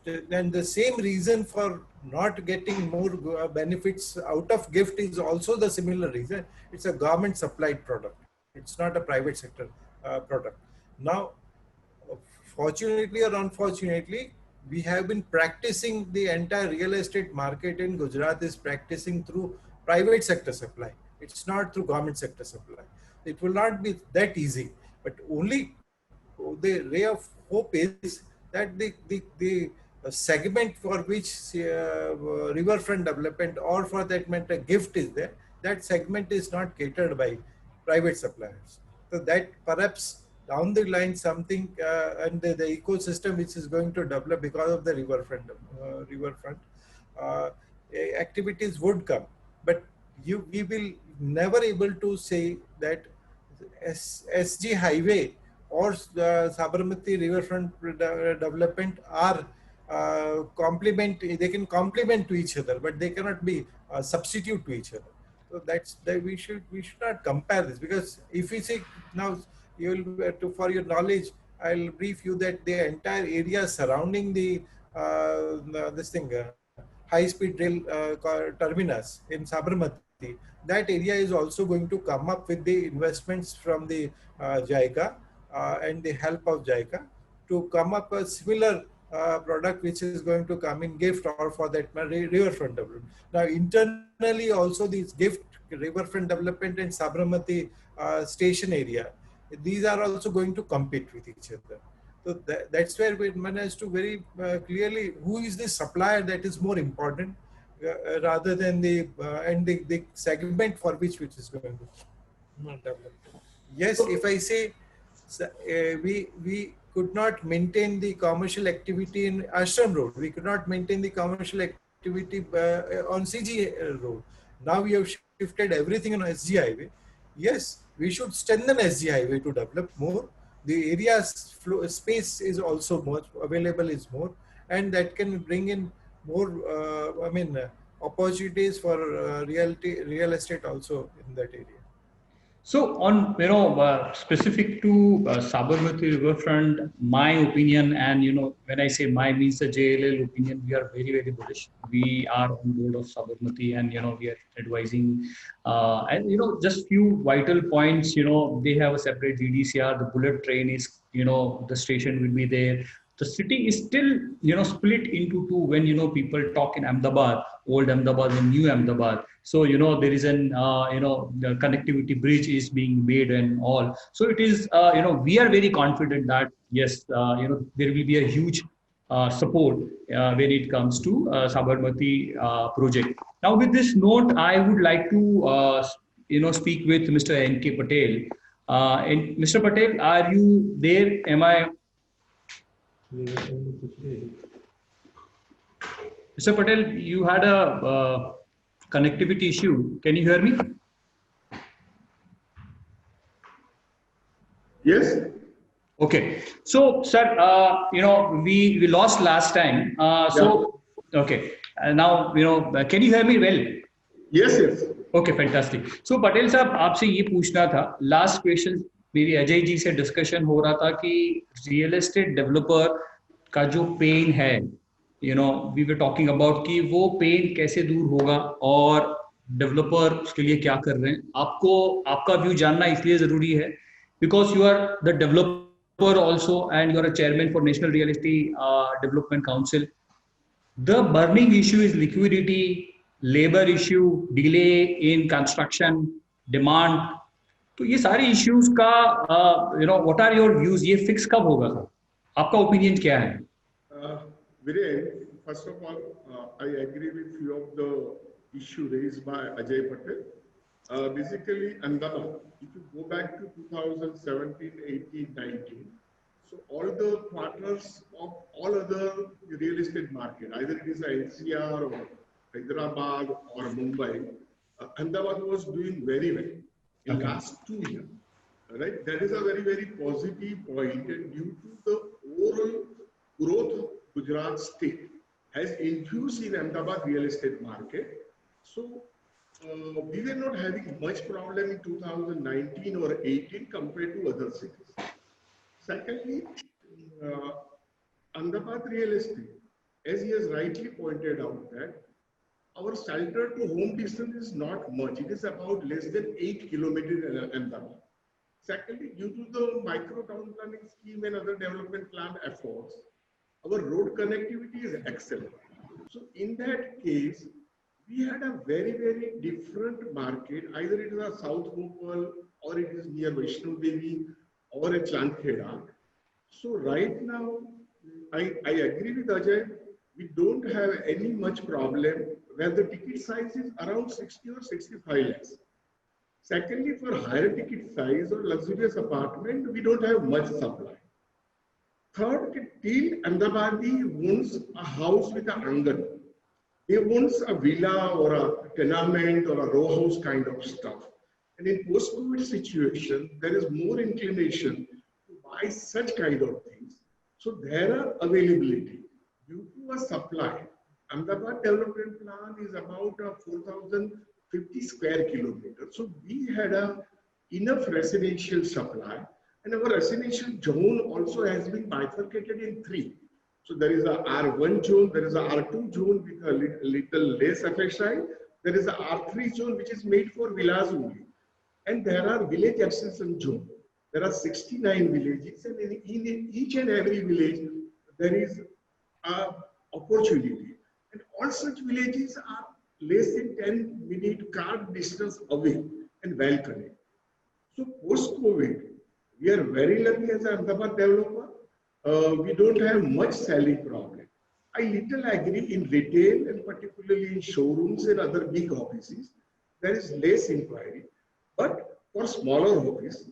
Speaker 6: and the same reason for not getting more benefits out of GIFT is also the similar reason. It's a government supplied product. It's not a private sector product. Now, fortunately or unfortunately, we have been practicing, the entire real estate market in Gujarat is practicing through private sector supply. It's not through government sector supply. It will not be that easy, but only the ray of hope is that the segment for which riverfront development, or for that matter GIFT is there, that segment is not catered by private suppliers. So that perhaps down the line something and the ecosystem which is going to develop because of the riverfront activities would come, but we will never able to say that SG highway or Sabarmati riverfront development are they can complement to each other, but they cannot be substitute to each other. So we should not compare this, because if we say now, for your knowledge, I'll brief you that the entire area surrounding the high-speed rail terminus in Sabarmati that area is also going to come up with the investments from the JICA and the help of JICA to come up a similar product which is going to come in GIFT or for that riverfront development. Now internally also these GIFT, riverfront development and Sabarmati station area, these are also going to compete with each other. So that's where we managed to very clearly who is the supplier that is more important rather than the segment for which is going to develop. Yes, if I say we could not maintain the commercial activity in Ashram Road, we could not maintain the commercial activity on CG Road. Now we have shifted everything on SG Highway. Yes, we should strengthen SG Highway to develop more. The area space is also more available, is more, and that can bring in more opportunities for real estate also in that area.
Speaker 2: So on, specific to Sabarmati riverfront, my opinion, and when I say my means the JLL opinion, we are very, very bullish. We are on board of Sabarmati, and we are advising, and just few vital points. They have a separate GDCR. The bullet train is, the station will be there. The city is still, split into two when, people talk in Ahmedabad, old Ahmedabad and new Ahmedabad. So, there is an, the connectivity bridge is being made and all. So it is, we are very confident that, yes, there will be a huge support when it comes to Sabarmati project. Now, with this note, I would like to, speak with Mr. N.K. Patel. And Mr. Patel, are you there? Am I? Mr. Patel, you had a connectivity issue. Can you hear me?
Speaker 7: Yes.
Speaker 2: Okay. So, sir, we lost last time. Okay. Now, can you hear me well?
Speaker 7: Yes, yes.
Speaker 2: Okay, fantastic. So, Patel साहब आपसे ये पूछना था. Last question मेरी अजय जी से discussion हो रहा था कि रियल एस्टेट डेवलपर का जो पेन है, we were talking about कि वो पेन कैसे दूर होगा और डेवलपर उसके लिए क्या कर रहे हैं. आपका व्यू जानना इसलिए जरूरी है because you are the developer also and you are a chairman for National Real Estate Development Council. The burning issue is liquidity, labor issue, delay in construction, demand. तो ये सारे issues का what are your views? ये fix कब होगा sir? आपका opinion क्या है?
Speaker 7: Viren, first of all, I agree with few of the issue raised by Ajay Patel. Basically, Ahmedabad, if you go back to 2017, 18, 19, so all the quarters of all other real estate market, either it is NCR or Hyderabad or Mumbai, Ahmedabad was doing very well in the last 2 years. Right? That is a very, very positive point, and due to the overall growth of Gujarat state has infused in Ahmedabad real estate market. So we were not having much problem in 2019 or 18 compared to other cities. Secondly, Ahmedabad real estate, as he has rightly pointed out, that our shelter to home distance is not much. It is about less than 8 kilometers in Ahmedabad. Secondly, due to the micro town planning scheme and other development plan efforts, our road connectivity is excellent. So in that case, we had a very, very different market. Either it is a South Bhopal or it is near Vaishno Devi or a Chandkheda. So right now, I agree with Ajay. We don't have any much problem where the ticket size is around 60 or 65 lakhs. Secondly, for higher ticket size or luxurious apartment, we don't have much supply. Third, till Ahmedabadi wants a house with an angan. He wants a villa or a tenement or a row house kind of stuff. And in post-COVID situation, there is more inclination to buy such kind of things. So there are availability. Due to a supply, Ahmedabad development plan is about 4,050 square kilometers. So we had enough residential supply, and our residential zone also has been bifurcated in 3. So there is a R1 zone, there is a R2 zone with a little less FSI, There is a R3 zone which is made for villas only. And there are village extension zone. There are 69 villages, and in each and every village, there is a opportunity. And all such villages are less than 10-minute car distance away and well connected. So post-COVID, we are very lucky as an Ahmedabad developer. We don't have much selling problem. I little agree in retail and particularly in showrooms and other big offices, there is less inquiry. But for smaller office,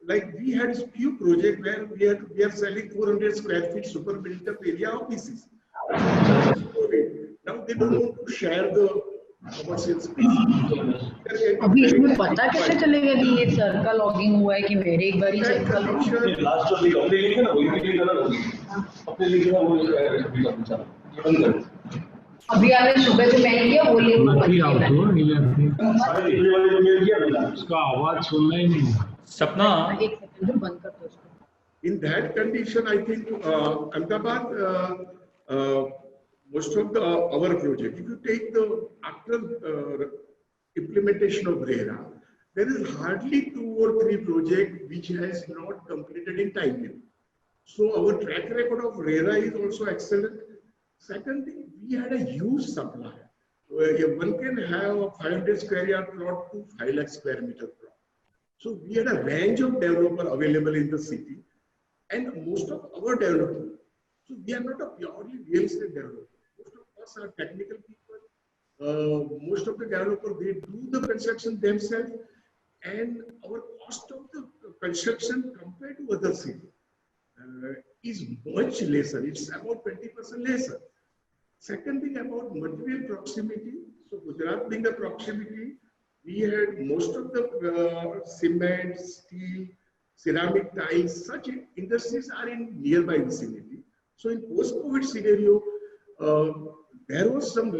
Speaker 7: like we had a few projects where we are selling 400 square feet super built up area offices. Now they don't want to share the commercial space.
Speaker 8: अभी इसमें पता कैसे चलेगा कि ये circle logging हुआ है कि मेरे एक बार ही सर्कल
Speaker 7: लास्ट
Speaker 9: वाली अपने लिखे ना वही भी करना होगी अपने लिखे ना वो बंद कर
Speaker 8: अभी आपने सुबह से मेल किया वो ले
Speaker 9: उसका आवाज सुनना ही नहीं
Speaker 2: सपना
Speaker 8: एक सेकंड बंद कर दो उसको.
Speaker 7: In that condition, I think Ahmedabad, most of our project, if you take the after implementation of RERA, there is hardly 2 or 3 projects which has not completed in time limit. So our track record of RERA is also excellent. Second thing, we had a huge supply. One can have a 500 square yard plot to 5 lakh square meter plot. So we had a range of developer available in the city, and most of our developers. So we are not a purely real estate developer. Most of us are technical people. Most of the developers, they do the construction themselves, and our cost of the construction compared to other cities is much lesser. It's about 20% lesser. Second thing about material proximity. So Gujarat being the proximity, we had most of the cement, steel, ceramic tiles, such industries are in nearby vicinity. So in post-COVID scenario, there was some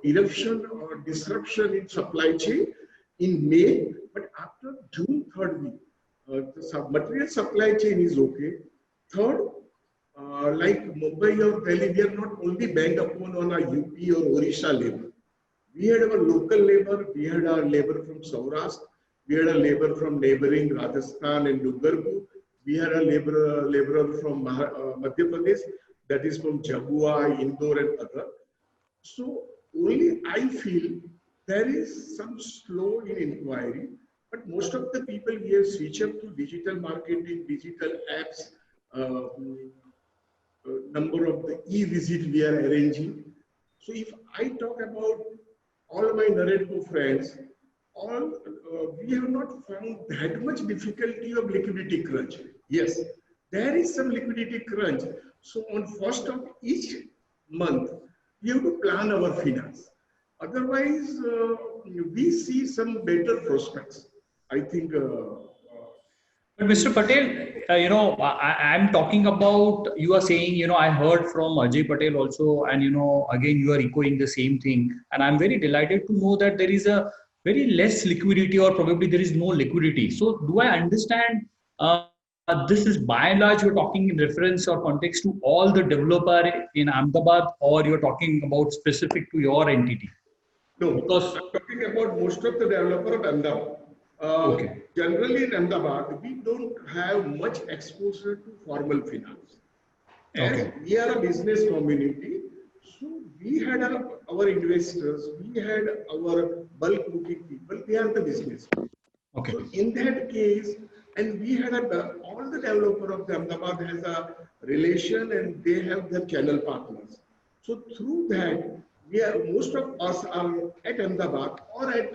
Speaker 7: eruption or disruption in supply chain in May, but after June 3rd week, the material supply chain is okay. Third, like Mumbai or Delhi, we are not only banked upon on our UP or Odisha labor. We had our local labor, we had our labor from Saurashtra, we had a labor from neighboring Rajasthan and Dungarpur, we had a laborer from Madhya Pradesh, that is from Jhabua, Indore and other. So only I feel there is some slow in inquiry, but most of the people here switch up to digital marketing, digital apps, number of the e-visit we are arranging. So if I talk about all my Narendra friends, we have not found that much difficulty of liquidity crunch. Yes, there is some liquidity crunch. So on first of each month, we have to plan our finance. Otherwise, we see some better prospects. I think.
Speaker 2: But Mr. Patel, I'm talking about, you are saying, I heard from Ajay Patel also, and, again, you are echoing the same thing. And I'm very delighted to know that there is a very less liquidity, or probably there is no liquidity. So do I understand this is by and large you're talking in reference or context to all the developer in Ahmedabad, or you're talking about specific to your entity?
Speaker 7: No, because I'm talking about most of the developer of Ahmedabad. Okay. Generally in Ahmedabad, we don't have much exposure to formal finance. As we are a business community, so we had our investors, we had our bulk booking people, they are the business. Okay. So in that case, and we had all the developer of Ahmedabad has a relation and they have their channel partners. So through that, most of us are at Ahmedabad or at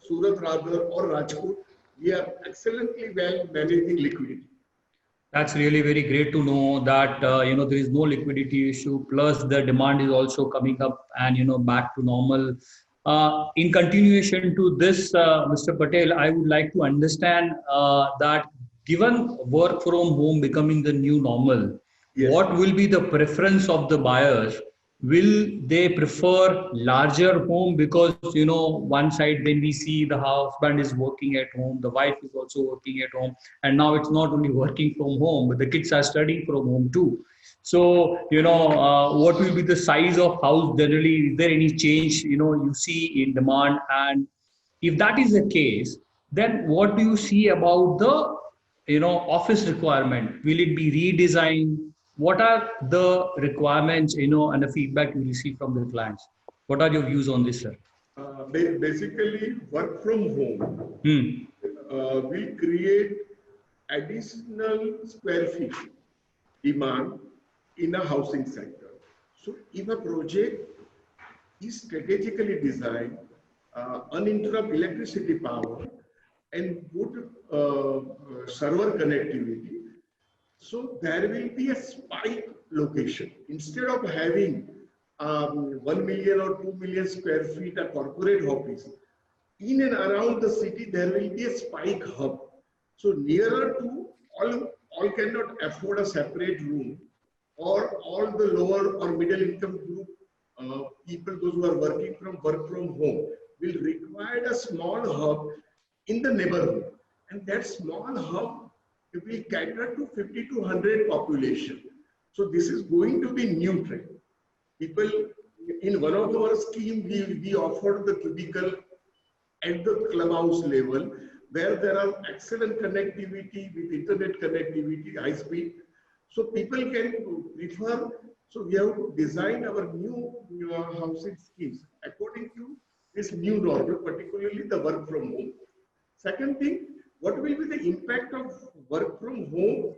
Speaker 7: Surat rather or Rajkot. We are excellently well managing liquidity.
Speaker 2: That's really very great to know that there is no liquidity issue. Plus, the demand is also coming up and back to normal. In continuation to this, Mr. Patel, I would like to understand that given work from home becoming the new normal, yes, what will be the preference of the buyers? Will they prefer larger home? Because, one side when we see the husband is working at home, the wife is also working at home. And now it's not only working from home, but the kids are studying from home too. So, what will be the size of house generally? Is there any change, you see in demand? And if that is the case, then what do you see about the, office requirement? Will it be redesigned? What are the requirements, and the feedback you receive from the clients? What are your views on this, sir?
Speaker 7: Basically, work from home will create additional square feet demand in a housing sector. So if a project is strategically designed, uninterrupted electricity power and good server connectivity, so there will be a spike location. Instead of having 1 million or 2 million square feet a corporate office, in and around the city, there will be a spike hub. So nearer to all cannot afford a separate room, or all the lower or middle income group people, those who are work from home, will require a small hub in the neighborhood. And that small hub will cater to 50 to 100 population. So this is going to be new trend. People, in one of our scheme, we offered the cubicle at the clubhouse level, where there are excellent connectivity with internet connectivity, high speed. So people can prefer. So we have to design our new housing schemes according to this new normal, particularly the work from home. Second thing, what will be the impact of work from home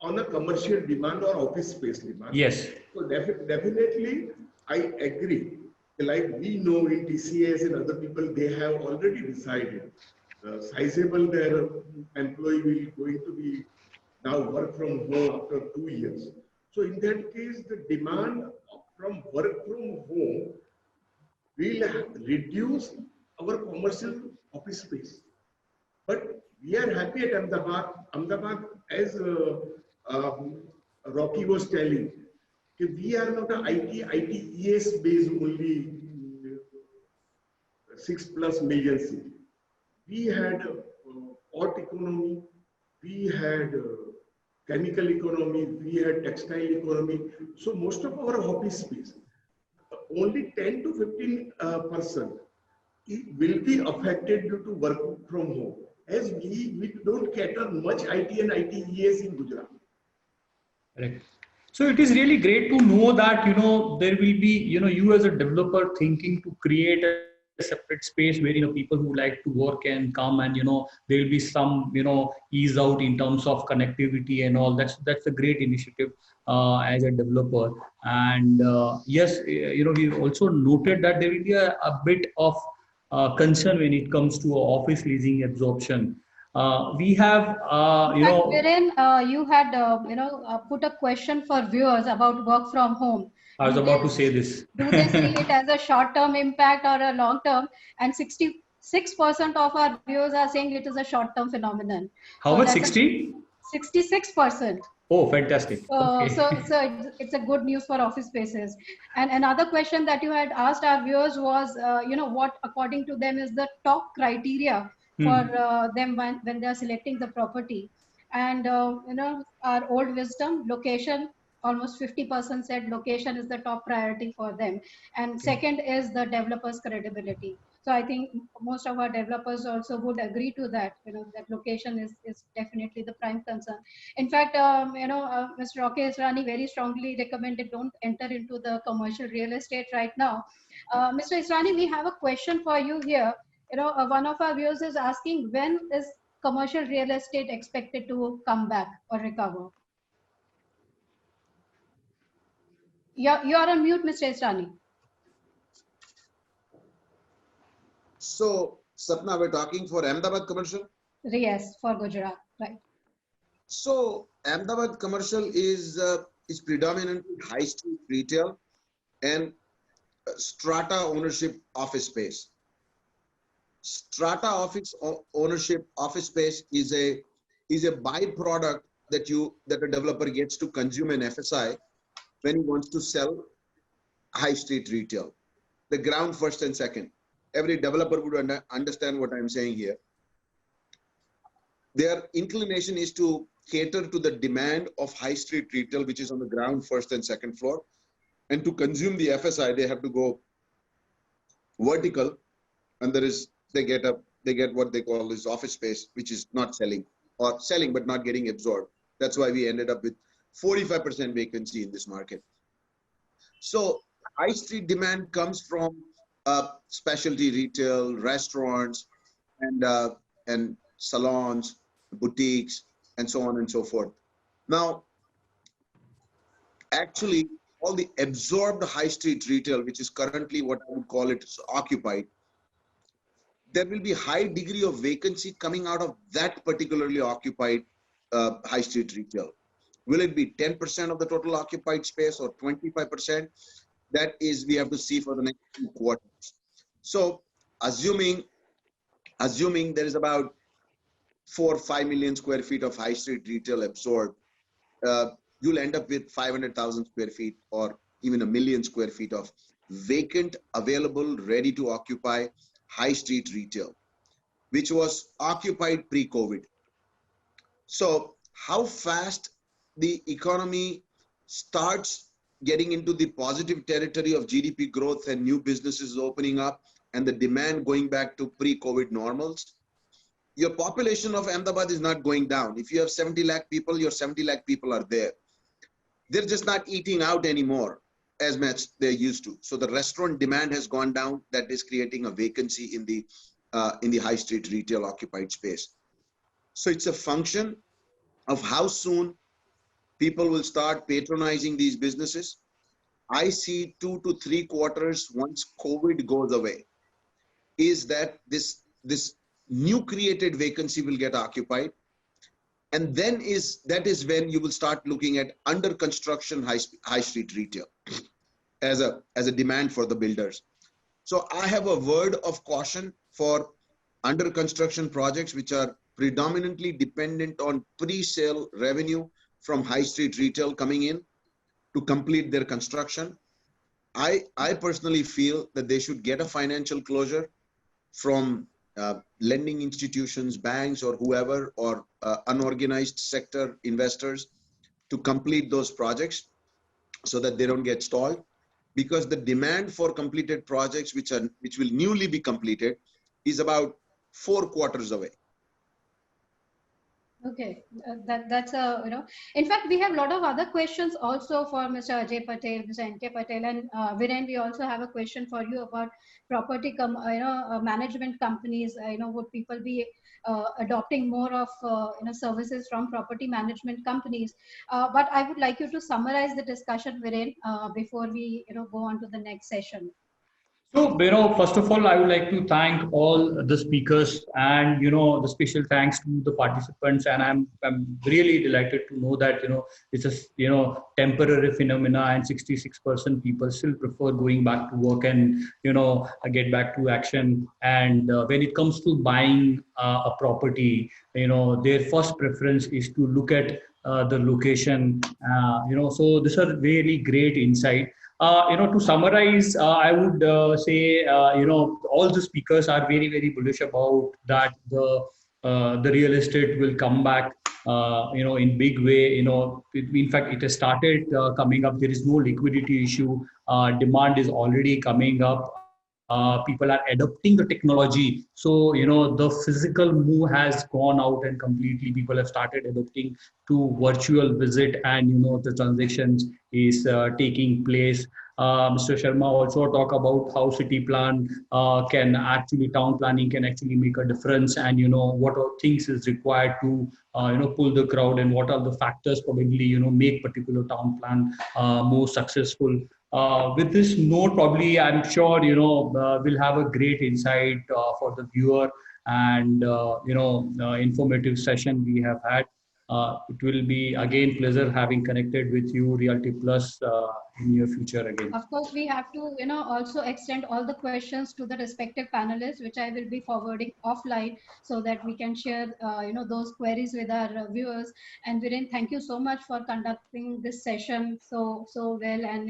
Speaker 7: on a commercial demand or office space demand?
Speaker 2: Yes.
Speaker 7: So definitely, I agree. Like we know in TCS and other people, they have already decided sizable their employee will going to be now work from home after 2 years. So in that case, the demand from work from home will reduce our commercial office space. But we are happy at Ahmedabad. Ahmedabad, as Rocky was telling, we are not an ITES based only 6+ million city. We had port economy, we had chemical economy, we had textile economy. So most of our office space, only 10 to 15% will be affected due to work from home. As we don't cater much IT and ITES in Gujarat.
Speaker 2: Correct. So it is really great to know that, there will be, you as a developer thinking to create a separate space where, people who like to work can come, and, there will be some, ease out in terms of connectivity and all. That's a great initiative as a developer. And yes, we've also noted that there will be a bit of concern when it comes to office leasing absorption. We have,
Speaker 1: Viren, you had, put a question for viewers about work from home.
Speaker 2: I was about to say this.
Speaker 1: Do they see it as a short-term impact or a long-term? And 66% of our viewers are saying it is a short-term phenomenon.
Speaker 2: How much? 60?
Speaker 1: 66%.
Speaker 2: Oh, fantastic. Okay.
Speaker 1: So it's a good news for office spaces. And another question that you had asked our viewers was, what according to them is the top criteria for them when they are selecting the property. And, our old wisdom, location, almost 50% said location is the top priority for them. And second is the developer's credibility. So I think most of our developers also would agree to that, that location is definitely the prime concern. In fact, Mr. Rakesh Rani very strongly recommended don't enter into the commercial real estate right now. Mr. Israni, we have a question for you here. One of our viewers is asking, when is commercial real estate expected to come back or recover? You are on mute, Mr. Israni.
Speaker 5: So, Sapna, we're talking for Ahmedabad commercial?
Speaker 1: Yes, for Gujarat, right.
Speaker 5: So, Ahmedabad commercial is predominantly high street retail and strata ownership office space. Strata office ownership office space is a byproduct that a developer gets to consume an FSI when he wants to sell high street retail. The ground first and second. Every developer would understand what I'm saying here. Their inclination is to cater to the demand of high street retail, which is on the ground, first and second floor. And to consume the FSI, they have to go vertical, and they get what they call is office space, which is not selling, or selling but not getting absorbed. That's why we ended up with 45% vacancy in this market. So high street demand comes from specialty retail, restaurants, and salons, boutiques, and so on and so forth. Now, actually, all the absorbed high street retail, which is currently what I would call it occupied, there will be high degree of vacancy coming out of that particularly occupied high street retail. Will it be 10% of the total occupied space or 25%? That is, we have to see for the next 2 quarters. So assuming there is about 4 or 5 million square feet of high street retail absorbed, you'll end up with 500,000 square feet or even 1 million square feet of vacant, available, ready to occupy high street retail, which was occupied pre-COVID. So how fast the economy starts getting into the positive territory of GDP growth and new businesses opening up and the demand going back to pre-COVID normals, your population of Ahmedabad is not going down. If you have 70 lakh people, your 70 lakh people are there. They're just not eating out anymore as much they used to. So the restaurant demand has gone down. That is creating a vacancy in the high street retail occupied space. So it's a function of how soon people will start patronizing these businesses. I see 2 to 3 quarters once COVID goes away, is that this new created vacancy will get occupied. And then that is when you will start looking at under construction high street retail as a demand for the builders. So I have a word of caution for under construction projects, which are predominantly dependent on pre-sale revenue from high street retail coming in to complete their construction. I personally feel that they should get a financial closure from lending institutions, banks, or whoever, or unorganized sector investors to complete those projects so that they don't get stalled. Because the demand for completed projects, which will newly be completed, is about 4 quarters away.
Speaker 1: Okay, that's in fact, we have a lot of other questions also for Mr. Ajay Patel, Mr. N.K. Patel, and Viren, we also have a question for you about property, management companies. Would people be adopting more of, services from property management companies? But I would like you to summarize the discussion, Viren, before we, go on to the next session.
Speaker 2: So, first of all, I would like to thank all the speakers and, the special thanks to the participants. And I'm really delighted to know that, it's a, temporary phenomena and 66% people still prefer going back to work and, get back to action. And when it comes to buying a property, their first preference is to look at the location, so these are really great insight. To summarize, I would say, all the speakers are very, very bullish about that the real estate will come back, in big way. In fact, it has started coming up. There is no liquidity issue. Demand is already coming up. People are adopting the technology. So, the physical move has gone out and completely people have started adopting to virtual visit and, the transactions is taking place. Mr. Sharma also talk about how city plan town planning can actually make a difference and, what are things is required to, pull the crowd and what are the factors probably, make particular town plan more successful. With this note, probably I'm sure, we'll have a great insight for the viewer and, informative session we have had. It will be again pleasure having connected with you, Realty Plus in near future again.
Speaker 1: Of course, we have to, also extend all the questions to the respective panelists, which I will be forwarding offline so that we can share, those queries with our viewers. And Viren, thank you so much for conducting this session so well, and,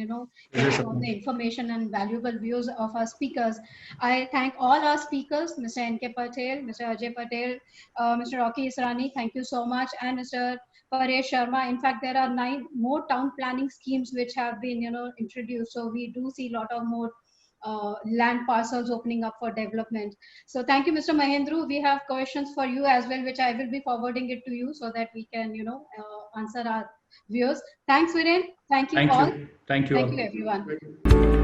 Speaker 1: getting all the information and valuable views of our speakers. I thank all our speakers, Mr. N.K. Patel, Mr. Ajay Patel, Mr. Rocky Israni, thank you so much, and Mr. Paresh Sharma. In fact, there are 9 more town planning schemes which have been, introduced. So we do see a lot of more land parcels opening up for development. So thank you, Mr. Mahendru. We have questions for you as well, which I will be forwarding it to you so that we can, answer our viewers. Thanks, Viren. Thank you all.
Speaker 2: Thank you.
Speaker 1: Thank you, everyone.